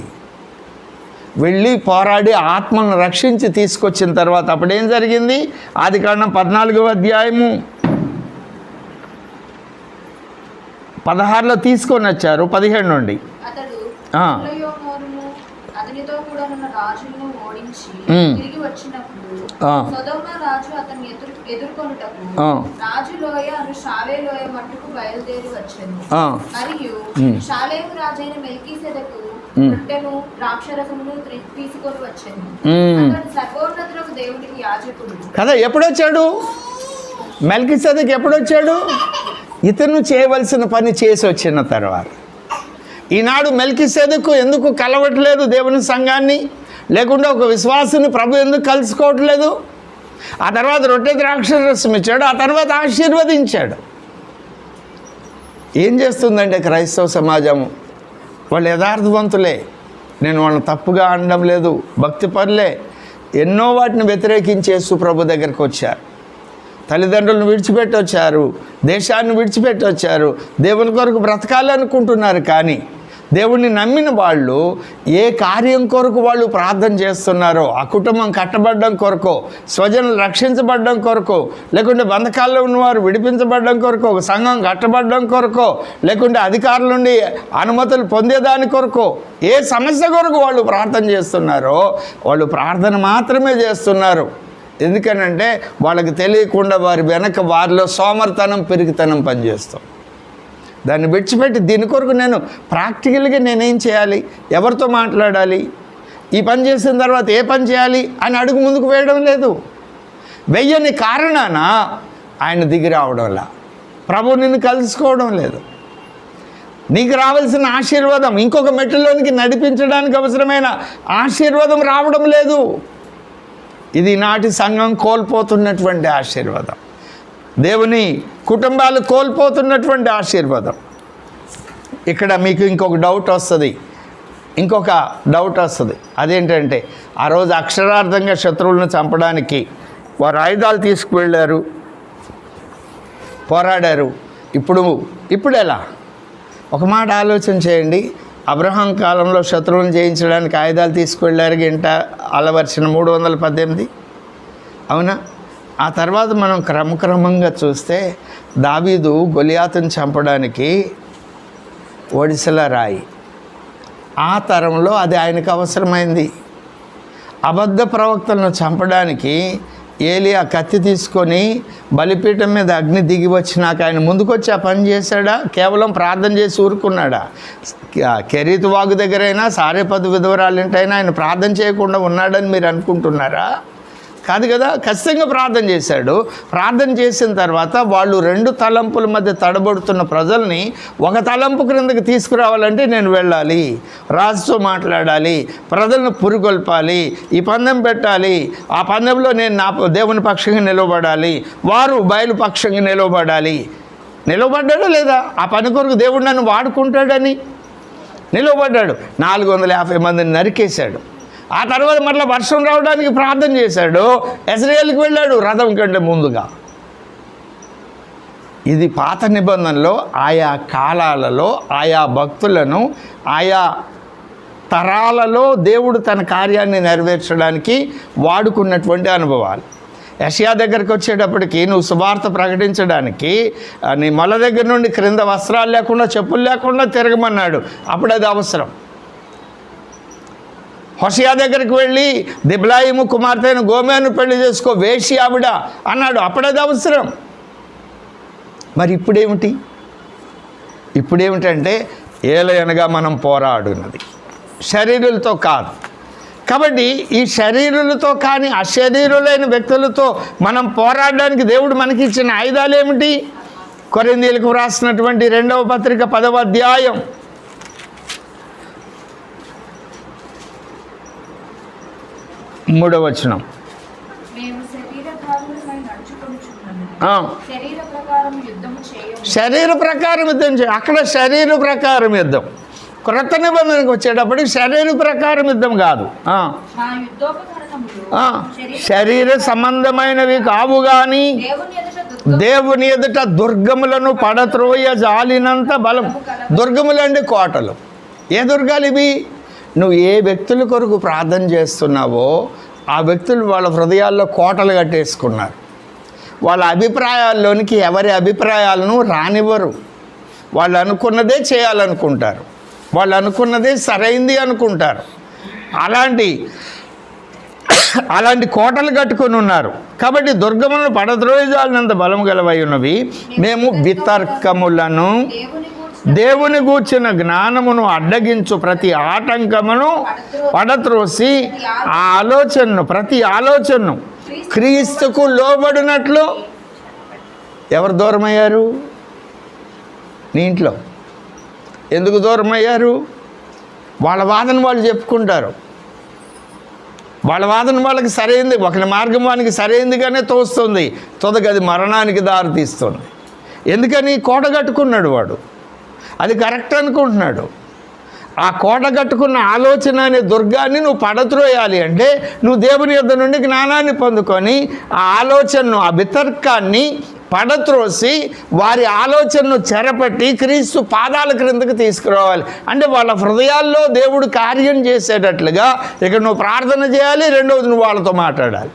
వెళ్ళి పోరాడి ఆత్మను రక్షించి తీసుకొచ్చిన తర్వాత అప్పుడేం జరిగింది? ఆదికాండం 14వ అధ్యాయము 16లో తీసుకొని వచ్చారు, 17 నుండి. అతనితో కూడా ఉన్న రాజులను ఓడించి తిరిగి వచ్చినప్పుడు సొదొమ రాజు అతన్ని ఎదుర్కొనుటకు రాజు లోయ అను షాలే లోయ మట్టుకు బయలుదేరి వచ్చాను. మరియు షాలేము రాజైన మెల్కీసెదెకు రొట్టెను ద్రాక్షరసమును తీసుకొని వచ్చాను. అతడు సర్వోన్నతులకు దేవుడికి యాజకుడు కదా. ఎప్పుడొచ్చాడు మెల్కీసెదెకు? ఎప్పుడొచ్చాడు? ఇతను చేయవలసిన పని చేసి వచ్చిన తర్వాత. ఈనాడు మెల్కీసెదెకు ఎందుకు కలవట్లేదు దేవుని సంఘాన్ని? లేకుండా ఒక విశ్వాసుని ప్రభు ఎందుకు కలుసుకోవట్లేదు? ఆ తర్వాత రొట్టె ద్రాక్షరసం ఇచ్చాడు, ఆ తర్వాత ఆశీర్వదించాడు. ఏం చేస్తుందంటే క్రైస్తవ సమాజం, వాళ్ళు యథార్థవంతులే, నేను వాళ్ళని తప్పుగా అనడం లేదు, భక్తి పరులే, ఎన్నో వాటిని వ్యతిరేకించేస్తూ ప్రభు దగ్గరికి వచ్చారు. తల్లిదండ్రులను విడిచిపెట్టి వచ్చారు, దేశాన్ని విడిచిపెట్టి వచ్చారు, దేవుని కొరకు బ్రతకాలనుకుంటున్నారు. కానీ దేవుణ్ణి నమ్మిన వాళ్ళు ఏ కార్యం కొరకు వాళ్ళు ప్రార్థన చేస్తున్నారో, ఆ కుటుంబం కట్టబడడం కొరకు, స్వజనులు రక్షించబడడం కొరకు, లేకుంటే బంధకాల్లో ఉన్నవారు విడిపించబడడం కొరకు, ఒక సంఘం కట్టబడడం కొరకు, లేకుంటే అధికారుల నుండి అనుమతులు పొందేదాని కొరకు, ఏ సమస్య కొరకు వాళ్ళు ప్రార్థన చేస్తున్నారో వాళ్ళు ప్రార్థన మాత్రమే చేస్తున్నారు. ఎందుకనంటే వాళ్ళకి తెలియకుండా వారి వెనక వారిలో సోమరితనం, పెరిగితనం పనిచేస్తాం. దాన్ని విడిచిపెట్టి దీని కొరకు నేను ప్రాక్టికల్గా నేనేం చేయాలి, ఎవరితో మాట్లాడాలి, ఈ పని చేసిన తర్వాత ఏ పని చేయాలి అని అడుగు ముందుకు వేయడం లేదు. వెయ్యని కారణాన ఆయన దిగి రావడంలా ప్రభు నిన్ను కలుసుకోవడం లేదు. నీకు రావాల్సిన ఆశీర్వాదం, ఇంకొక మెట్టులోనికి నడిపించడానికి అవసరమైన ఆశీర్వాదం రావడం లేదు. ఇది నాటి సంఘం కోల్పోతున్నటువంటి ఆశీర్వాదం, దేవుని కుటుంబాలు కోల్పోతున్నటువంటి ఆశీర్వాదం. ఇక్కడ మీకు ఇంకొక డౌట్ వస్తుంది. అదేంటంటే ఆ రోజు అక్షరార్థంగా శత్రువులను చంపడానికి వారు ఆయుధాలు తీసుకువెళ్ళారు, పోరాడారు. ఇప్పుడు ఎలా? ఒక మాట ఆలోచన చేయండి. అబ్రహాం కాలంలో శత్రువులను జయించడానికి ఆయుధాలు తీసుకువెళ్ళారు, గంట అలవర్చిన 318, అవునా? ఆ తర్వాత మనం క్రమక్రమంగా చూస్తే దావీదు గొలియాతుని చంపడానికి ఒడిసెల రాయి, ఆ తరంలో అది ఆయనకు అవసరమైంది. అబద్ధ ప్రవక్తలను చంపడానికి ఏలియా కత్తి తీసుకొని బలిపీఠం మీద అగ్ని దిగి వచ్చినాక ఆయన ముందుకొచ్చి ఆ పని చేశాడా? కేవలం ప్రార్థన చేసి ఊరుకున్నాడా? కెరీతు వాగు దగ్గరైనా సారేపదు విధవరాలింటైనా ఆయన ప్రార్థన చేయకుండా ఉన్నాడని మీరు అనుకుంటున్నారా? కాదు కదా, ఖచ్చితంగా ప్రార్థన చేశాడు. ప్రార్థన చేసిన తర్వాత వాళ్ళు 2 తలంపుల మధ్య తడబడుతున్న ప్రజల్ని ఒక తలంపు క్రిందకి తీసుకురావాలంటే నేను వెళ్ళాలి, రాజుతో మాట్లాడాలి, ప్రజలను పురిగొల్పాలి, ఈ పందెం పెట్టాలి, ఆ పందెంలో నేను నా దేవుని పక్షంగా నిలవబడాలి, వారు బయలు పక్షంగా నిలవబడాలి. నిలవబడ్డాడా లేదా? ఆ పని కొరకు దేవుడు నన్ను వాడుకుంటాడని నిలవబడ్డాడు. 450 మందిని నరికేశాడు. ఆ తర్వాత మళ్ళీ వర్షం రావడానికి ప్రార్థన చేశాడు, ఇశ్రాయేలుకి వెళ్ళాడు రథం కంటే ముందుగా. ఇది పాత నిబంధనలో ఆయా కాలాలలో ఆయా భక్తులను ఆయా తరాలలో దేవుడు తన కార్యాన్ని నెరవేర్చడానికి వాడుకున్నటువంటి అనుభవాలు. యెషయా దగ్గరికి వచ్చేటప్పటికి నువ్వు సువార్త ప్రకటించడానికి నీ మొల దగ్గర నుండి క్రింద వస్త్రాలు లేకుండా చెప్పులు లేకుండా తిరగమన్నాడు, అప్పుడు అది అవసరం. హోషేయ దగ్గరికి వెళ్ళి దిబ్లాయిము కుమార్తె అయిన గోమెను పెళ్లి చేసుకో, వేషి ఆవిడ అన్నాడు, అప్పుడది అవసరం. మరి ఇప్పుడేమిటంటే ఏలయనగా మనం పోరాడున్నది శరీరులతో కాదు. కాబట్టి ఈ శరీరులతో కానీ అశరీరులైన వ్యక్తులతో మనం పోరాడడానికి దేవుడు మనకి ఇచ్చిన ఆయుధాలు ఏమిటి? కొరింథీయులకు వ్రాసినటువంటి 2వ పత్రిక 10వ అధ్యాయం 3వ వచనం. శరీర ప్రకారం యుద్ధం చేయ, అక్కడ శరీర ప్రకారం యుద్ధం. క్రొత్త నిబంధనకు వచ్చేటప్పటికి శరీర ప్రకారం యుద్ధం కాదు, శరీర సంబంధమైనవి కావు కానీ దేవుని ఎదుట దుర్గములను పడత్రోయ జాలినంత బలం. దుర్గములు అంటే కోటలు. ఏ దుర్గాలు ఇవి? నువ్వు ఏ వ్యక్తుల కొరకు ప్రార్థన చేస్తున్నావో ఆ వ్యక్తులు వాళ్ళ హృదయాల్లో కోటలు కట్టేసుకున్నారు. వాళ్ళ అభిప్రాయాల్లోనికి ఎవరి అభిప్రాయాలను రానివ్వరు. వాళ్ళు అనుకున్నదే చేయాలనుకుంటారు, వాళ్ళు అనుకున్నదే సరైంది అనుకుంటారు. అలాంటి కోటలు కట్టుకొని ఉన్నారు. కాబట్టి దుర్గములను పడద్రోయజాలినంత బలం గలవై ఉన్నవి. మేము వితర్కములను దేవుని గూర్చిన జ్ఞానమును అడ్డగించు ప్రతి ఆటంకమును పడత్రోసి ప్రతి ఆలోచనను క్రీస్తుకు లోబడినట్లు. ఎవరు దూరమయ్యారు? నీ ఇంట్లో ఎందుకు దూరమయ్యారు? వాళ్ళ వాదన వాళ్ళు చెప్పుకుంటారు, వాళ్ళ వాదన వాళ్ళకి సరైంది, ఒకరి మార్గం వానికి సరైందిగానే తోస్తుంది, తొదగది మరణానికి దారితీస్తుంది. ఎందుకని? కోట కట్టుకున్నాడు వాడు. అది కరెక్ట్ అనుకుంటున్నాడు. ఆ కోట కట్టుకున్న ఆలోచన అనే దుర్గాన్ని నువ్వు పడత్రోయాలి అంటే నువ్వు దేవుని యొద్ద నుండి జ్ఞానాన్ని పొందుకొని ఆ ఆలోచనను, ఆ వితర్కాన్ని పడత్రోసి వారి ఆలోచనను చెరపట్టి క్రీస్తు పాదాల క్రిందకు తీసుకురావాలి. అంటే వాళ్ళ హృదయాల్లో దేవుడు కార్యం చేసేటట్లుగా ఇక నువ్వు ప్రార్థన చేయాలి. రెండవది, నువ్వు వాళ్ళతో మాట్లాడాలి.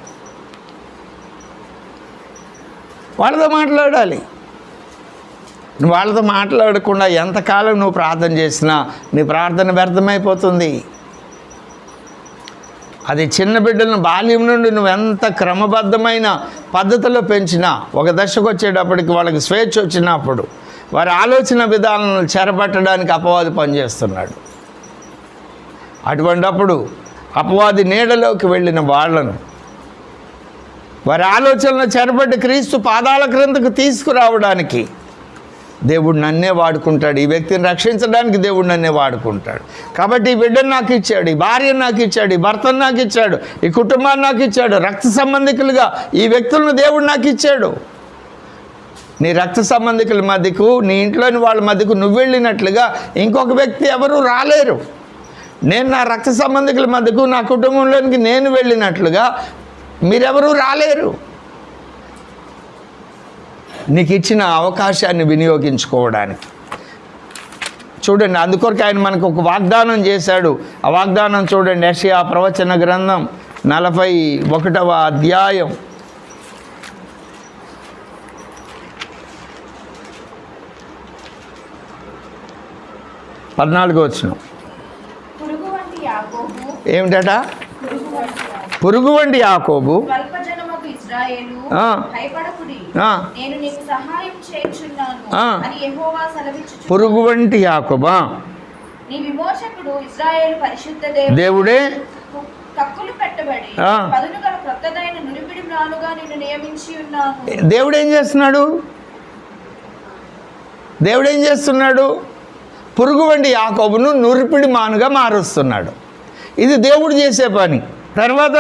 నువ్వు వాళ్ళతో మాట్లాడకుండా ఎంతకాలం నువ్వు ప్రార్థన చేసినా నీ ప్రార్థన వ్యర్థమైపోతుంది. అది చిన్న బిడ్డలను బాల్యం నుండి నువ్వు ఎంత క్రమబద్ధమైన పద్ధతిలో పెంచినా ఒక దశకు వచ్చేటప్పటికి వాళ్ళకి స్వేచ్ఛ వచ్చినప్పుడు వారి ఆలోచన విధానాలను చెరపట్టడానికి అపవాది పనిచేస్తున్నాడు. అటువంటప్పుడు అపవాది నీడలోకి వెళ్ళిన వాళ్ళను వారి ఆలోచనలను చెరపట్టి క్రీస్తు పాదాల క్రిందకు తీసుకురావడానికి దేవుడు నన్నే వాడుకుంటాడు. ఈ వ్యక్తిని రక్షించడానికి దేవుడు నన్నే వాడుకుంటాడు. కాబట్టి ఈ బిడ్డను నాకు ఇచ్చాడు, ఈ భార్యను నాకు ఇచ్చాడు, ఈ భర్తను నాకు ఇచ్చాడు, ఈ కుటుంబాన్ని నాకు ఇచ్చాడు. రక్త సంబంధికులుగా ఈ వ్యక్తులను దేవుడు నాకు ఇచ్చాడు. నీ రక్త సంబంధికుల మధ్యకు, నీ ఇంట్లోని వాళ్ళ మధ్యకు నువ్వు వెళ్ళినట్లుగా ఇంకొక వ్యక్తి ఎవరు రాలేరు. నేను నా రక్త సంబంధికుల మధ్యకు, నా కుటుంబంలోనికి నేను వెళ్ళినట్లుగా మీరెవరూ రాలేరు. నీకు ఇచ్చిన అవకాశాన్ని వినియోగించుకోవడానికి చూడండి. అందుకొరకు ఆయన మనకు ఒక వాగ్దానం చేశాడు. ఆ వాగ్దానం చూడండి. యెషయా ప్రవచన గ్రంథం 41వ అధ్యాయం 14వ వచనం. ఏమిటట? పురుగు వంటి యాకోబు, పురుగు వంటి యాకోబా, దేవుడే దేవుడు ఏం చేస్తున్నాడు? దేవుడు ఏం చేస్తున్నాడు? పురుగు వంటి యాకోబును నురిపిడి మానుగా మారుస్తున్నాడు. ఇది దేవుడు చేసే పని. తర్వాత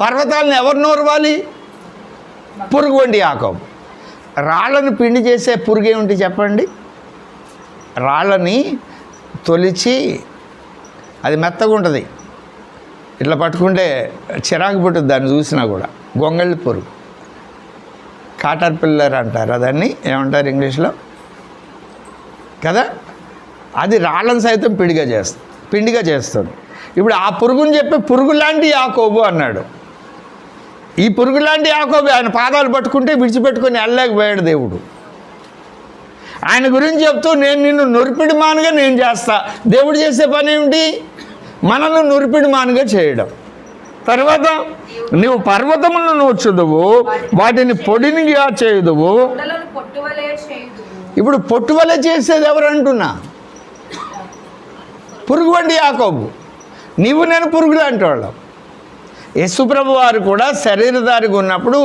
పర్వతాలను ఎవరు నూరవాలి? పురుగు వంటి యాకోబు. రాళ్ళను పిండి చేసే పురుగు ఏమిటి చెప్పండి? రాళ్ళని తొలిచి అది మెత్తగా ఉంటుంది, ఇట్లా పట్టుకుంటే చిరాకు పుట్టుద్ది దాన్ని చూసినా కూడా. గొంగళి పురుగు, కాటర్ పిల్లర్ అంటారు. అదాన్ని ఏమంటారు ఇంగ్లీష్లో కదా? అది రాళ్ళను సైతం పిండిగా చేస్తుంది. ఇప్పుడు ఆ పురుగుని చెప్పి పురుగు లాంటి యాకోబు అన్నాడు. ఈ పురుగు లాంటి యాకోబు ఆయన పాదాలు పట్టుకుంటే విడిచిపెట్టుకొని వెళ్ళలేకపోయాడు దేవుడు. ఆయన గురించి చెప్తూ నేను నిన్ను నురిపిడి మానుగా నేను చేస్తా. దేవుడు చేసే పని ఏమిటి? మనల్ని నురిపిడి మానుగా చేయడం. తర్వాత నువ్వు పర్వతములను నూర్చుదువు, వాటిని పొడినిగా చేయుదువు. ఇప్పుడు పొట్టువలే చేసేది ఎవరంటున్నా? పురుగు వంటి యాకోబు. నీవు నేను పురుగు లాంటి వాళ్ళం. యేసుప్రభు వారు కూడా శరీరధారిగా ఉన్నప్పుడు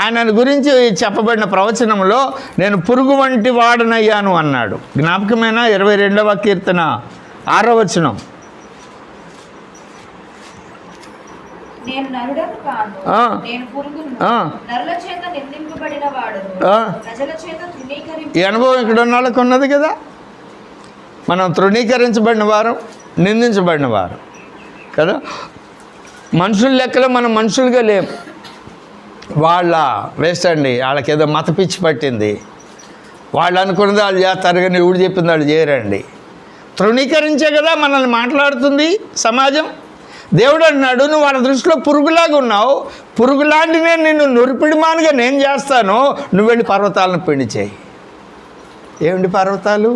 ఆయన గురించి చెప్పబడిన ప్రవచనంలో నేను పురుగు వంటి వాడనయ్యాను అన్నాడు. జ్ఞాపకమైన 22వ కీర్తన 6వ వచనం. నేను నరుడను కాను, నేను పురుగును, నరుల చేత నిందింపబడిన వాడును, ప్రజల చేత తృణీకరించబడిన. ఈ అనుభవం ఇక్కడ ఉన్న వాళ్ళకి ఉన్నది కదా. మనం తృణీకరించబడిన వారు, నిందించబడిన వారు కదా. మనుషుల లెక్కలో మనం మనుషులుగా లేం. వాళ్ళ వేస్ట్ అండి, వాళ్ళకి ఏదో మత పిచ్చి పట్టింది. వాళ్ళు అనుకున్నది వాళ్ళు చేస్తారు కానీ ఎవడు చెప్పింది వాళ్ళు చేయరండి. తృణీకరించే కదా మనల్ని మాట్లాడుతుంది సమాజం. దేవుడు అన్నాడు, నువ్వు వాళ్ళ దృష్టిలో పురుగులాగా ఉన్నావు, పురుగులాంటి నేను నిన్ను నురిపిడి మానుగా నేను చేస్తాను, నువ్వు వెళ్ళి పర్వతాలను పిండి చేయి. ఏమిటి పర్వతాలు?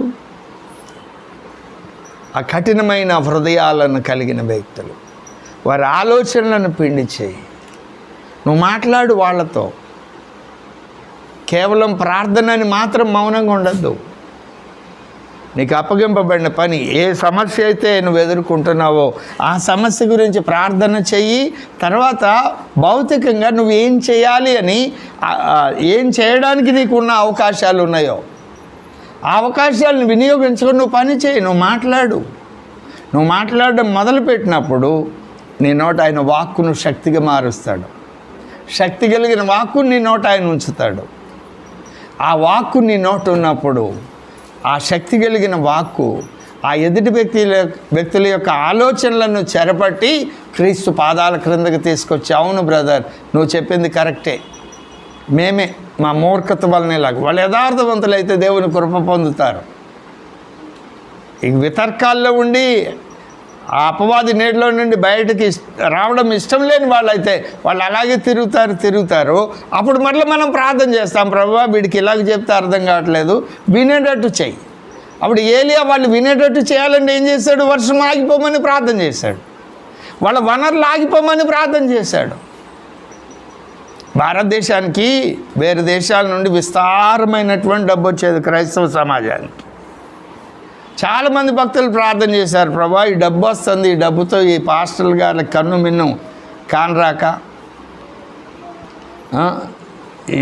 ఆ కఠినమైన హృదయాలను కలిగిన వ్యక్తులు, వారి ఆలోచనలను పిండి చేయి. నువ్వు మాట్లాడు వాళ్ళతో. కేవలం ప్రార్థనని మాత్రం మౌనంగా ఉండద్దు. నీకు అప్పగింపబడిన పని, ఏ సమస్య అయితే నువ్వు ఎదుర్కొంటున్నావో ఆ సమస్య గురించి ప్రార్థన చెయ్యి. తర్వాత భౌతికంగా నువ్వు ఏం చేయాలి అని, ఏం చేయడానికి నీకున్న అవకాశాలు ఉన్నాయో ఆ అవకాశాలను వినియోగించుకొని నువ్వు పని చేయి. నువ్వు మాట్లాడడం మొదలుపెట్టినప్పుడు నీ నోట ఆయన వాక్కును శక్తిగా మారుస్తాడు. శక్తి కలిగిన వాక్కు నీ నోట ఆయన ఉంచుతాడు. ఆ వాక్కు నీ నోట ఉన్నప్పుడు ఆ శక్తి కలిగిన వాక్కు ఆ ఎదుటి వ్యక్తుల యొక్క ఆలోచనలను చెరపట్టి క్రీస్తు పాదాల క్రిందకి తీసుకొచ్చి, అవును బ్రదర్ నువ్వు చెప్పింది కరెక్టే, మేమే మా మూర్ఖత వలన ఇలాగ. వాళ్ళు యథార్థవంతులైతే దేవుని కృప పొందుతారు. ఈ వితర్కాల్లో ఉండి ఆ అపవాది నీటిలో నుండి బయటకి రావడం ఇష్టం లేని వాళ్ళైతే వాళ్ళు అలాగే తిరుగుతారు. అప్పుడు మళ్ళీ మనం ప్రార్థన చేస్తాం, ప్రభువా వీడికి ఇలాగ చెప్తే అర్థం కావట్లేదు, వినేటట్టు చెయ్యి. అప్పుడు ఏలియా వాళ్ళు వినేటట్టు చేయాలంటే ఏం చేశాడు? వర్షం ఆగిపోమని ప్రార్థన చేశాడు, వాళ్ళ వనరులు ఆగిపోమని ప్రార్థన చేశాడు. భారతదేశానికి వేరే దేశాల నుండి విస్తారమైనటువంటి డబ్బు వచ్చేది క్రైస్తవ సమాజానికి. చాలామంది భక్తులు ప్రార్థన చేశారు, ప్రభా ఈ డబ్బు వస్తుంది, ఈ డబ్బుతో ఈ పాస్టర్లు గారికి కన్ను మిన్ను కానరాక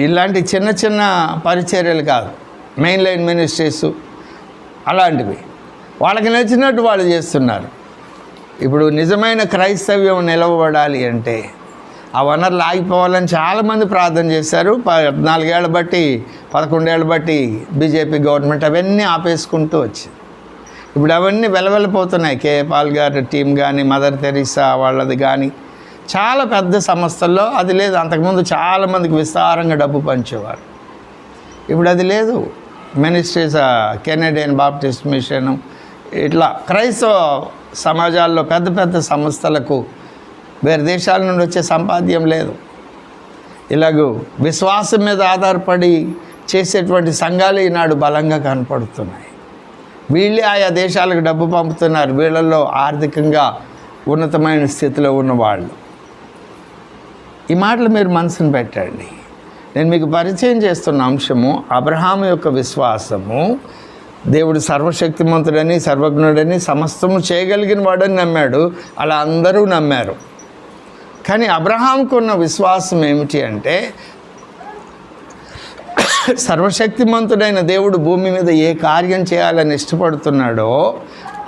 ఇలాంటి చిన్న చిన్న పరిచర్యలు కాదు, మెయిన్ లైన్ మినిస్ట్రీస్ అలాంటివి వాళ్ళకి నచ్చినట్టు వాళ్ళు చేస్తున్నారు. ఇప్పుడు నిజమైన క్రైస్తవ్యం నిలవబడాలి అంటే ఆ వనరులు ఆగిపోవాలని చాలామంది ప్రార్థన చేశారు. 14 ఏళ్ళ బట్టి 11 ఏళ్ళ బట్టి బీజేపీ గవర్నమెంట్ అవన్నీ ఆపేసుకుంటూ వచ్చింది. ఇప్పుడు అవన్నీ వెలవెళ్ళిపోతున్నాయి. కేఏ పాల్ గారి టీం కానీ, మదర్ తెరీసా వాళ్ళది కానీ, చాలా పెద్ద సంస్థల్లో అది లేదు. అంతకుముందు చాలామందికి విస్తారంగా డబ్బు పంచేవారు, ఇప్పుడు అది లేదు. మినిస్ట్రీస్, కెనడియన్ బాప్టిస్ట్ మిషన్, ఇట్లా క్రైస్తవ సమాజాల్లో పెద్ద పెద్ద సంస్థలకు వేరే దేశాల నుండి వచ్చే సంపాద్యం లేదు. ఇలాగూ విశ్వాసం మీద ఆధారపడి చేసేటువంటి సంఘాలు ఈనాడు బలంగా కనపడుతున్నాయి. వీళ్ళే ఆయా దేశాలకు డబ్బు పంపుతున్నారు, వీళ్ళల్లో ఆర్థికంగా ఉన్నతమైన స్థితిలో ఉన్నవాళ్ళు. ఈ మాటలు మీరు మనసును పెట్టండి. నేను మీకు పరిచయం చేస్తున్న అంశము అబ్రహాము యొక్క విశ్వాసము. దేవుడు సర్వశక్తిమంతుడని, సర్వజ్ఞుడని, సమస్తము చేయగలిగిన వాడని నమ్మాడు. అలా అందరూ నమ్మారు. కానీ అబ్రహాంకు ఉన్న విశ్వాసం ఏమిటి అంటే, సర్వశక్తిమంతుడైన దేవుడు భూమి మీద ఏ కార్యం చేయాలని ఇష్టపడుతున్నాడో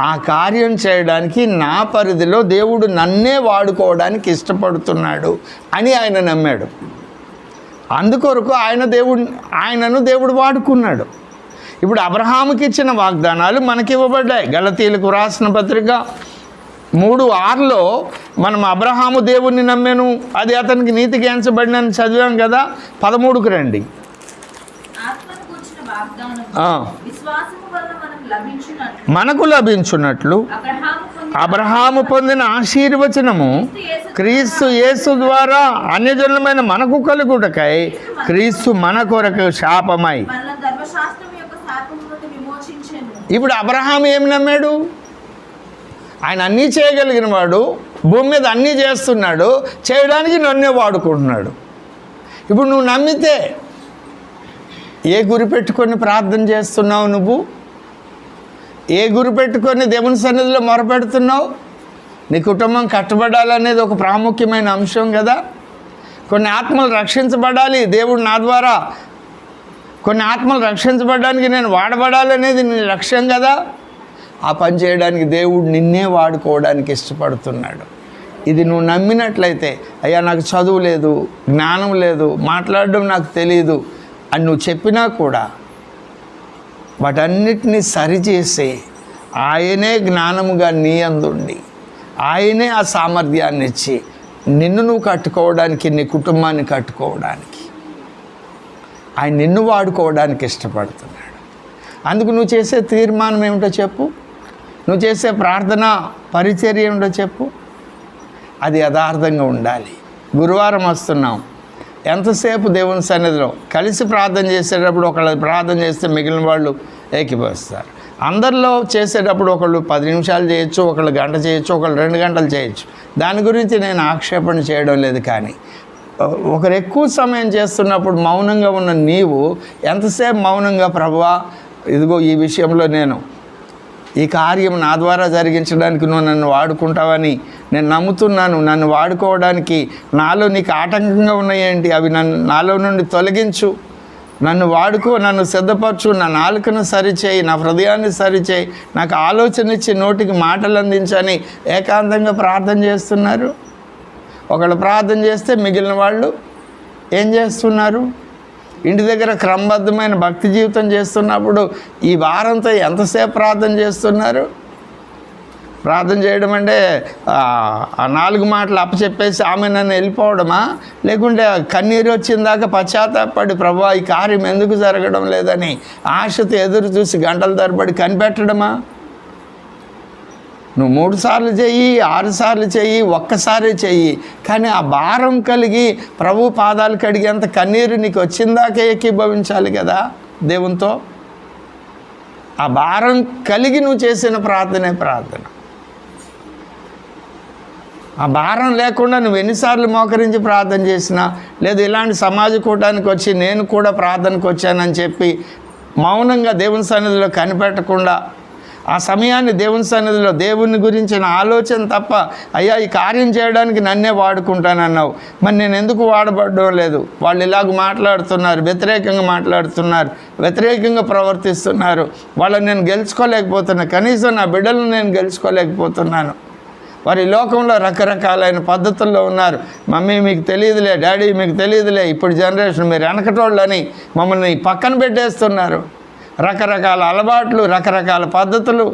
ఆ కార్యం చేయడానికి నా పరిధిలో దేవుడు నన్నే వాడుకోవడానికి ఇష్టపడుతున్నాడు అని ఆయన నమ్మాడు. అందుకొరకు ఆయనను దేవుడు వాడుకున్నాడు. ఇప్పుడు అబ్రహాముకి ఇచ్చిన వాగ్దానాలు మనకి ఇవ్వబడ్డాయి. గలతీయులకు రాసిన పత్రిక 3:6లో మనం అబ్రహాము దేవుణ్ణి నమ్మాను, అది అతనికి నీతికి ఎంచబడినని చదివాం కదా. 13కు రండి. మనకు లభించున్నట్లు అబ్రహాము పొందిన ఆశీర్వచనము క్రీస్తు యేసు ద్వారా అన్యజనులమైన మనకు కలుగుటకై క్రీస్తు మన కొరకు శాపమై. ఇప్పుడు అబ్రహాము ఏమి నమ్మాడు? ఆయన అన్నీ చేయగలిగిన వాడు, భూమి మీద అన్నీ చేస్తున్నాడు, చేయడానికి నన్నే వాడుకుంటున్నాడు. ఇప్పుడు నువ్వు నమ్మితే ఏ గురి పెట్టుకొని ప్రార్థన చేస్తున్నావు? నువ్వు ఏ గురి పెట్టుకొని దేవుని సన్నిధిలో మొరపెడుతున్నావు? నీ కుటుంబం కట్టబడాలనేది ఒక ప్రాముఖ్యమైన అంశం కదా. కొన్ని ఆత్మలు రక్షించబడాలి, దేవుడు నా ద్వారా కొన్ని ఆత్మలు రక్షించబడడానికి నేను వాడబడాలనేది నీ లక్ష్యం కదా. ఆ పని చేయడానికి దేవుడు నిన్నే వాడుకోవడానికి ఇష్టపడుతున్నాడు. ఇది నువ్వు నమ్మినట్లయితే, అయ్యా నాకు చదువు లేదు, జ్ఞానం లేదు, మాట్లాడడం నాకు తెలియదు అని నువ్వు చెప్పినా కూడా వాటన్నిటినీ సరిచేసి ఆయనే జ్ఞానముగా నీ అందుండి ఆయనే ఆ సామర్థ్యాన్ని ఇచ్చి నిన్ను నువ్వు కట్టుకోవడానికి, నీ కుటుంబాన్ని కట్టుకోవడానికి ఆయన నిన్ను వాడుకోవడానికి ఇష్టపడుతున్నాడు. అందుకు నువ్వు చేసే తీర్మానం ఏమిటో చెప్పు, నువ్వు చేసే ప్రార్థన పరిచర్య ఏమిటో చెప్పు. అది యథార్థంగా ఉండాలి. గురువారం వస్తున్నాం, ఎంతసేపు దేవుని సన్నిధిలో కలిసి ప్రార్థన చేసేటప్పుడు ఒకళ్ళు ప్రార్థన చేస్తే మిగిలిన వాళ్ళు ఏకీభవిస్తారు. అందరిలో చేసేటప్పుడు ఒకళ్ళు 10 నిమిషాలు చేయొచ్చు, ఒకళ్ళు గంట చేయొచ్చు, ఒకళ్ళు 2 గంటలు చేయొచ్చు. దాని గురించి నేను ఆక్షేపణ చేయడం లేదు. కానీ ఒకరు ఎక్కువ సమయం చేస్తున్నప్పుడు మౌనంగా ఉన్న నీవు ఎంతసేపు మౌనంగా, ప్రభువా ఇదిగో ఈ విషయంలో ఈ కార్యం నా ద్వారా జరిగించడానికి నువ్వు నన్ను వాడుకుంటావని నేను నమ్ముతున్నాను, నన్ను వాడుకోవడానికి నాలో నీకు ఆటంకంగా ఉన్నాయేంటి, అవి నాలో నుండి తొలగించు, నన్ను వాడుకో, నన్ను సిద్ధపరచు, నా నాలుకను సరిచేయి, నా హృదయాన్ని సరిచేయి, నాకు ఆలోచన ఇచ్చి నోటికి మాటలు అందించని ఏకాంతంగా ప్రార్థన చేస్తున్నారు. ఒకళ్ళు ప్రార్థన చేస్తే మిగిలిన వాళ్ళు ఏం చేస్తున్నారు? ఇంటి దగ్గర క్రమబద్ధమైన భక్తి జీవితం చేస్తున్నప్పుడు ఈ వారంతో ఎంతసేపు ప్రార్థన చేస్తున్నారు? ప్రార్థన చేయడం అంటే ఆ 4 మాటలు అప్పచెప్పేసి ఆమె నన్ను వెళ్ళిపోవడమా? లేకుంటే కన్నీరు వచ్చిందాక పశ్చాత్తాపడి ప్రభువా ఈ కార్యం ఎందుకు జరగడం లేదని ఆశతో ఎదురు చూసి గంటల తరబడి కనిపెట్టడమా? నువ్వు 3 సార్లు చెయ్యి, 6 సార్లు చెయ్యి, ఒక్కసారి చెయ్యి, కానీ ఆ భారం కలిగి ప్రభు పాదాలు కడిగేంత కన్నీరు నీకు వచ్చిందాకే ఏకీభవించాలి కదా దేవునితో. ఆ భారం కలిగి నువ్వు చేసిన ప్రార్థనే ప్రార్థన. ఆ భారం లేకుండా నువ్వు ఎన్నిసార్లు మోకరించి ప్రార్థన చేసినా, లేదు ఇలాంటి సమాజ కూటానికి వచ్చి నేను కూడా ప్రార్థనకు వచ్చానని చెప్పి మౌనంగా దేవుని సన్నిధిలో కనిపెట్టకుండా ఆ సమయాన్ని దేవుని సన్నిధిలో దేవుని గురించిన ఆలోచన తప్ప, అయ్యా ఈ కార్యం చేయడానికి నన్నే వాడుకుంటానన్నావు, మరి నేను ఎందుకు వాడబడడం లేదు? వాళ్ళు ఇలాగ మాట్లాడుతున్నారు, వ్యతిరేకంగా మాట్లాడుతున్నారు, వ్యతిరేకంగా ప్రవర్తిస్తున్నారు, వాళ్ళని నేను గెలుచుకోలేకపోతున్నాను, కనీసం నా బిడ్డలను నేను గెలుచుకోలేకపోతున్నాను. వారి లోకంలో రకరకాలైన పద్ధతుల్లో ఉన్నారు. మమ్మీ మీకు తెలియదులే, డాడీ మీకు తెలియదులే, ఇప్పుడు జనరేషన్ మీరు వెనకటోళ్ళని మమ్మల్ని పక్కన పెట్టేస్తున్నారు. రకరకాల అలవాట్లు, రకరకాల పద్ధతులు,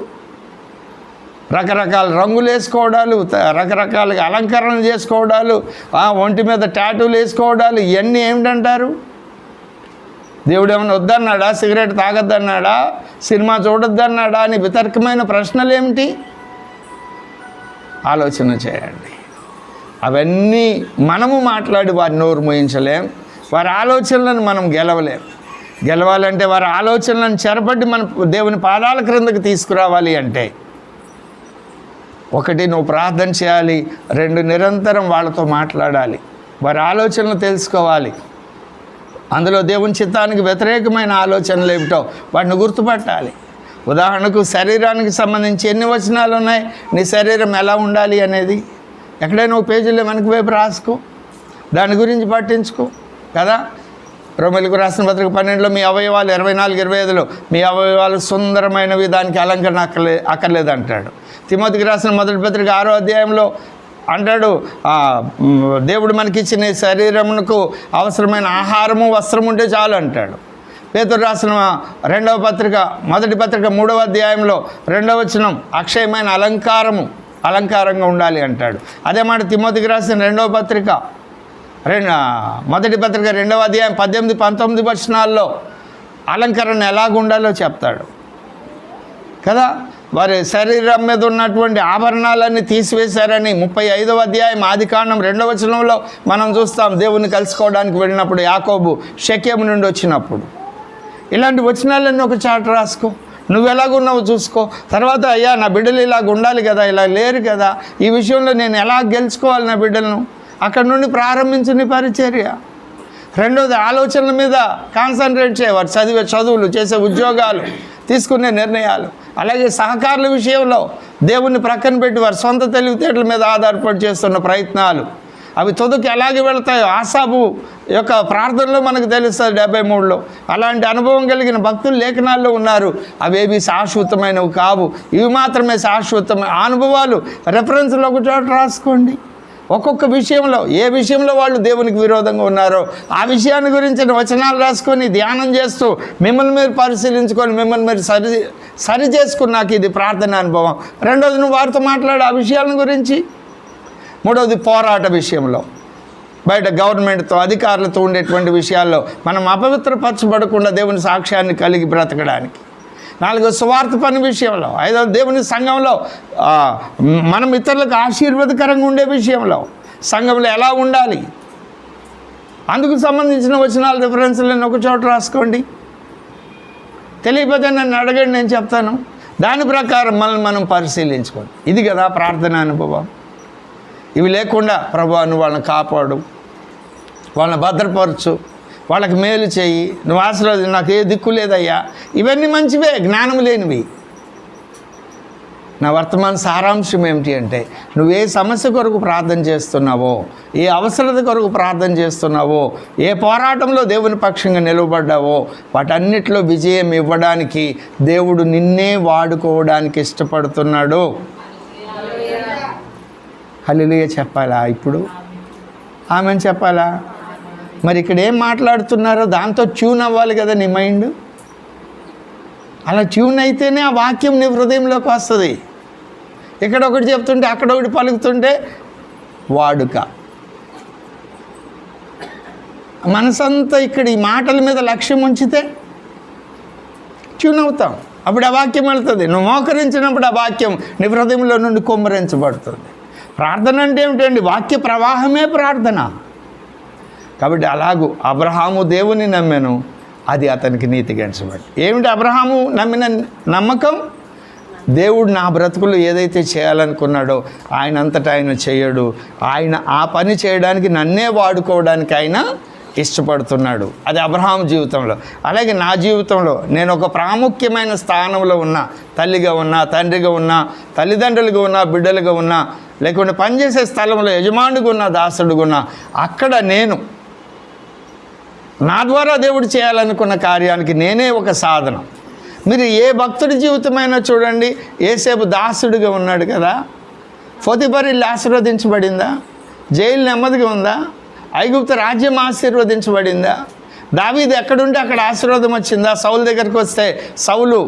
రకరకాల రంగులు వేసుకోవడాలు, రకరకాలుగా అలంకరణ చేసుకోవడాలు, ఒంటి మీద టాటూలు వేసుకోవడాలు, ఇవన్నీ ఏమిటంటారు? దేవుడు ఏమైనా వద్దన్నాడా? సిగరెట్ తాగొద్దన్నాడా? సినిమా చూడొద్దన్నాడా అని వితర్కమైన ప్రశ్నలు ఏమిటి? ఆలోచన చేయండి. అవన్నీ మనము మాట్లాడి వారి నోరు మోయించలేం. వారి ఆలోచనలను మనం గెలవాలంటే వారి ఆలోచనలను చెరపట్టి మన దేవుని పాదాల క్రిందకు తీసుకురావాలి అంటే, 1 నువ్వు ప్రార్థన చేయాలి, 2 నిరంతరం వాళ్ళతో మాట్లాడాలి, వారి ఆలోచనలు తెలుసుకోవాలి. అందులో దేవుని చిత్తానికి వ్యతిరేకమైన ఆలోచనలు ఏమిటో వాటిని గుర్తుపట్టాలి. ఉదాహరణకు శరీరానికి సంబంధించి ఎన్ని వచనాలు ఉన్నాయి? నీ శరీరం ఎలా ఉండాలి అనేది ఎక్కడైనా ఒక పేజీలో వెనక వైపు రాసుకో, దాని గురించి పట్టించుకో కదా. రోమీయులకు రాసిన పత్రిక 12లో మీ అవయవాలు 24-25లో మీ అవయవాలు సుందరమైనవి, దానికి అలంకరణ అక్కర్లేదు అంటాడు. తిమోతికి రాసిన మొదటి పత్రిక 6వ అధ్యాయంలో అంటాడు, దేవుడు మనకిచ్చిన శరీరమునకు అవసరమైన ఆహారము వస్త్రం ఉంటే చాలు అంటాడు. పేతురు రాసిన 2వ పత్రిక మొదటి పత్రిక 3వ అధ్యాయంలో 2వ వచనం అక్షయమైన అలంకారంగా ఉండాలి అంటాడు. అదే మాట తిమోతికి రాసిన 2వ పత్రిక మొదటి పత్రిక 2వ అధ్యాయం 18-19 వచనాల్లో అలంకరణ ఎలాగుండాలో చెప్తాడు కదా. వారి శరీరం మీద ఉన్నటువంటి ఆభరణాలన్నీ తీసివేశారని 35వ అధ్యాయం ఆదికాండం 2వ వచనంలో మనం చూస్తాం. దేవుని కలుసుకోవడానికి వెళ్ళినప్పుడు యాకోబు షెకెము నుండి వచ్చినప్పుడు ఇలాంటి వచనాలన్నీ ఒక చాట రాసుకో, నువ్వు ఎలాగున్నావు చూసుకో. తర్వాత అయ్యా నా బిడ్డలు ఇలాగ ఉండాలి కదా, ఇలా లేరు కదా, ఈ విషయంలో నేను ఎలా గెలుచుకోవాలి నా బిడ్డలను? అక్కడ నుండి ప్రారంభించిన పరిచర్య. 2వది ఆలోచనల మీద కాన్సన్ట్రేట్ చేయవారు, చదువులు, చేసే ఉద్యోగాలు, తీసుకునే నిర్ణయాలు. అలాగే సహకారుల విషయంలో దేవుణ్ణి ప్రక్కన పెట్టి వారి సొంత తెలివితేటల మీద ఆధారపడి చేస్తున్న ప్రయత్నాలు, అవి తుదకు ఎలాగే వెళతాయో ఆసాబు యొక్క ప్రార్థనలో మనకు తెలుస్తుంది 73లో. అలాంటి అనుభవం కలిగిన భక్తులు లేఖనాల్లో ఉన్నారు. అవేవి శాశ్వతమైనవి కావు, ఇవి మాత్రమే శాశ్వతమైన అనుభవాలు. రెఫరెన్స్లో ఒక చోట రాసుకోండి. ఒక్కొక్క విషయంలో ఏ విషయంలో వాళ్ళు దేవునికి విరోధంగా ఉన్నారో ఆ విషయాన్ని గురించిన వచనాలు రాసుకొని ధ్యానం చేస్తూ మిమ్మల్ని మీరు పరిశీలించుకొని మిమ్మల్ని మీరు సరి చేసుకున్నాక ఇది ప్రార్థన అనుభవం. 2వది నువ్వు వారితో మాట్లాడు ఆ విషయాల గురించి. 3వది పోరాట విషయంలో, బయట గవర్నమెంట్తో అధికారులతో ఉండేటువంటి విషయాల్లో మనం అపవిత్రపరచబడకుండా దేవుని సాక్ష్యాన్ని కలిగి బ్రతకడానికి. 4వది సువార్త పని విషయంలో. 5వది దేవుని సంఘంలో మనం ఇతరులకు ఆశీర్వాదకరంగా ఉండే విషయంలో సంఘంలో ఎలా ఉండాలి, అందుకు సంబంధించిన వచనాల రిఫరెన్స్లను ఒక చోట రాసుకోండి. తెలియకపోతే నన్ను అడగండి, నేను చెప్తాను. దాని ప్రకారం మనం పరిశీలించుకోండి. ఇది కదా ప్రార్థన అనుభవం. ఇవి లేకుండా ప్రభువా నువ్వు వాళ్ళని కాపాడు, వాళ్ళని భద్రపరచు, వాళ్ళకి మేలు చేయి, నువ్వు ఆశీర్వాదం, నాకు ఏ దిక్కు లేదయ్యా, ఇవన్నీ మంచివే, జ్ఞానం లేనివి. నా వర్తమాన సారాంశం ఏమిటి అంటే, నువ్వు ఏ సమస్య కొరకు ప్రార్థన చేస్తున్నావో, ఏ అవసరత కొరకు ప్రార్థన చేస్తున్నావో, ఏ పోరాటంలో దేవుని పక్షంగా నిలవబడ్డావో వాటన్నిటిలో విజయం ఇవ్వడానికి దేవుడు నిన్నే వాడుకోవడానికి ఇష్టపడుతున్నాడు. హల్లెలూయా చెప్పాలా? ఇప్పుడు ఆమెను చెప్పాలా? మరి ఇక్కడ ఏం మాట్లాడుతున్నారో దాంతో ట్యూన్ అవ్వాలి కదా నీ మైండ్. అలా ట్యూన్ అయితేనే ఆ వాక్యం నీ హృదయంలోకి వస్తుంది. ఇక్కడ ఒకటి చెప్తుంటే అక్కడ ఒకటి పలుకుతుంటే వాడుక. మనసంతా ఇక్కడ ఈ మాటల మీద లక్ష్యం ఉంచితే ట్యూన్ అవుతాం. అప్పుడు ఆ వాక్యం వెళ్తుంది. నువ్వు మోకరించినప్పుడు ఆ వాక్యం నీ హృదయంలో నుండి కుమ్మరించబడుతుంది. ప్రార్థన అంటే ఏమిటండి? వాక్య ప్రవాహమే ప్రార్థన. కాబట్టి అలాగూ అబ్రహాము దేవుని నమ్మెను, అది అతనికి నీతిగా ఎంచబడి. ఏమిటి అబ్రహాము నమ్మిన నమ్మకం? దేవుడు నా బ్రతుకులు ఏదైతే చేయాలనుకున్నాడో ఆయన అంతటా ఆయన చేయడు. ఆయన ఆ పని చేయడానికి నన్నే వాడుకోవడానికి ఆయన ఇష్టపడుతున్నాడు. అది అబ్రహాం జీవితంలో. అలాగే నా జీవితంలో నేను ఒక ప్రాముఖ్యమైన స్థానంలో ఉన్నా, తల్లిగా ఉన్నా, తండ్రిగా ఉన్నా, తల్లిదండ్రులుగా ఉన్నా, బిడ్డలుగా ఉన్నా, లేకుంటే పనిచేసే స్థలంలో యజమానుడిగా ఉన్నా, దాసుడుగా ఉన్నా, అక్కడ నేను నా ద్వారా దేవుడు చేయాలనుకున్న కార్యానికి నేనే ఒక సాధనం. మీరు ఏ భక్తుడి జీవితమైనా చూడండి, ఏసేపు దాసుడిగా ఉన్నాడు కదా. పోతిఫరు ఇల్లు ఆశీర్వదించబడిందా? జైలు నెమ్మదిగా ఉందా? ఐగుప్తు రాజ్యం ఆశీర్వదించబడిందా? దావీదు ఎక్కడుంటే అక్కడ ఆశీర్వాదం వచ్చిందా? సౌలు దగ్గరికి వస్తే సౌలు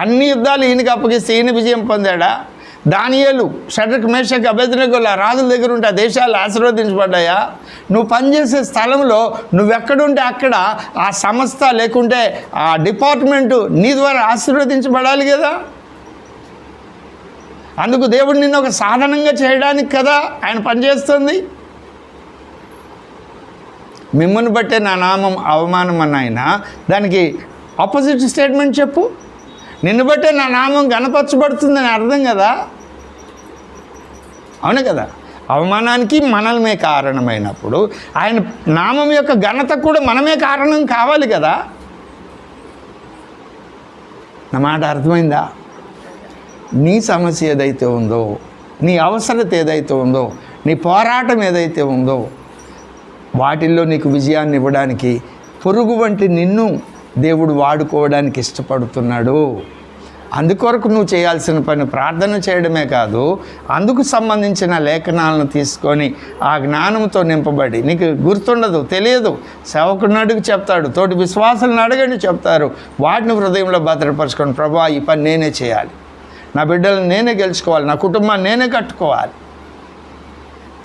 అన్ని యుద్ధాలు ఈయనకి అప్పగిస్తే ఈయన విజయం పొందాడా? దానియేలు, షడ్రక్, మేషక్, అబేద్నెగోలు ఆ రాజుల దగ్గర ఉంటే ఆ దేశాలు ఆశీర్వదించబడ్డాయా? నువ్వు పనిచేసే స్థలంలో నువ్వెక్కడుంటే అక్కడ ఆ సంస్థ లేకుంటే ఆ డిపార్ట్మెంటు నీ ద్వారా ఆశీర్వదించబడాలి కదా. అందుకు దేవుడు నిన్ను ఒక సాధనంగా చేయడానికి కదా ఆయన పనిచేస్తుంది. మిమ్మల్ని బట్టే నా నామం అవమానం అన్న ఆయన దానికి ఆపోజిట్ స్టేట్మెంట్ చెప్పు. నిన్ను బట్టే నా నామం గణపరచబడుతుందని అర్థం కదా. అవును కదా. అవమానానికి మనమే కారణమైనప్పుడు ఆయన నామం యొక్క ఘనత కూడా మనమే కారణం కావాలి కదా. నా మాట అర్థమైందా? నీ సమస్య ఏదైతే ఉందో, నీ అవసరత ఏదైతే ఉందో, నీ పోరాటం ఏదైతే ఉందో, వాటిల్లో నీకు విజయాన్ని ఇవ్వడానికి పొరుగు వంటి నిన్ను దేవుడు వాడుకోవడానికి ఇష్టపడుతున్నాడు. అందుకొరకు నువ్వు చేయాల్సిన పని ప్రార్థన చేయడమే కాదు, అందుకు సంబంధించిన లేఖనాలను తీసుకొని ఆ జ్ఞానంతో నింపబడి, నీకు గుర్తుండదు, తెలియదు, సేవకుడిని అడుగు చెప్తాడు, తోటి విశ్వాసాలను అడగండి చెప్తారు, వాటిని హృదయంలో భద్రపరచుకొని ప్రభువా ఈ పని నేనే చేయాలి, నా బిడ్డలను నేనే గెలుచుకోవాలి, నా కుటుంబాన్ని నేనే కట్టుకోవాలి.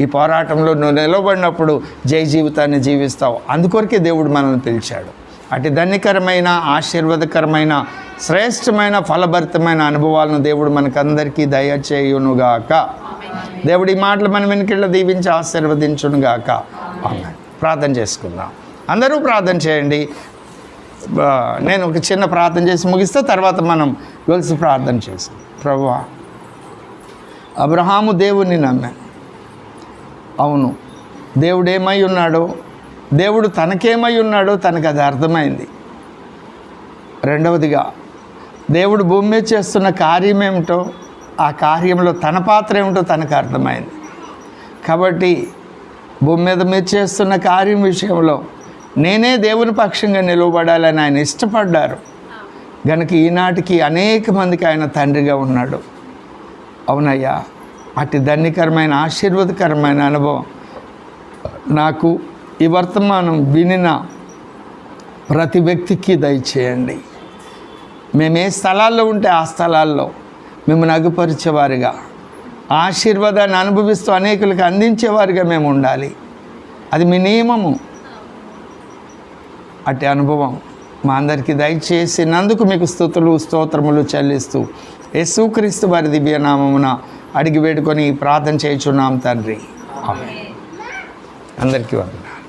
ఈ పోరాటంలో నువ్వు నిలబడినప్పుడు జయ జీవితాన్ని జీవిస్తావు. అందుకొరకే దేవుడు మనల్ని పిలిచాడు. అటు ధన్యకరమైన, ఆశీర్వాదకరమైన, శ్రేష్టమైన, ఫలభరితమైన అనుభవాలను దేవుడు మనకందరికీ దయచేయునుగాక. దేవుడు ఈ మాటలు మన వెనుకల్లో దీవించి ఆశీర్వదించునుగాక. ఆమేన్. ప్రార్థన చేసుకుందాం. అందరూ ప్రార్థన చేయండి. నేను ఒక చిన్న ప్రార్థన చేసి ముగిస్తే తర్వాత మనం కలిసి ప్రార్థన చేస్తాం. ప్రభువా, అబ్రహాము దేవుణ్ణి నమ్మాను. అవును, దేవుడు ఏమై ఉన్నాడో, దేవుడు తనకేమై ఉన్నాడో తనకు అది అర్థమైంది. రెండవదిగా దేవుడు భూమి మీద చేస్తున్న కార్యం ఏమిటో, ఆ కార్యంలో తన పాత్ర ఏమిటో తనకు అర్థమైంది. కాబట్టి భూమి మీద మీరు చేస్తున్న కార్యం విషయంలో నేనే దేవుని పక్షంగా నిలవబడాలని ఆయన ఇష్టపడ్డారు గనుక ఈనాటికి అనేక మందికి ఆయన తండ్రిగా ఉన్నాడు. అవునయ్యా, అతి ధన్యకరమైన, ఆశీర్వాదకరమైన అనుభవం నాకు ఈ వర్తమానం వినిన ప్రతి వ్యక్తికి దయచేయండి. మేము ఏ స్థలాల్లో ఉంటే ఆ స్థలాల్లో మిమ్మల్ని అగుపరిచేవారుగా, ఆశీర్వాదాన్ని అనుభవిస్తూ అనేకులకు అందించేవారుగా మేము ఉండాలి. అది మీ నియమము. అట్టి అనుభవం మా అందరికీ దయచేసినందుకు మీకు స్తుతులు, స్తోత్రములు చెల్లిస్తూ యేసుక్రీస్తు వారి దివ్యనామమున అడిగి వేడుకొని ప్రార్థన చేయుచున్నాం తండ్రి. ఆమేన్. అందరికీ వందనాలు.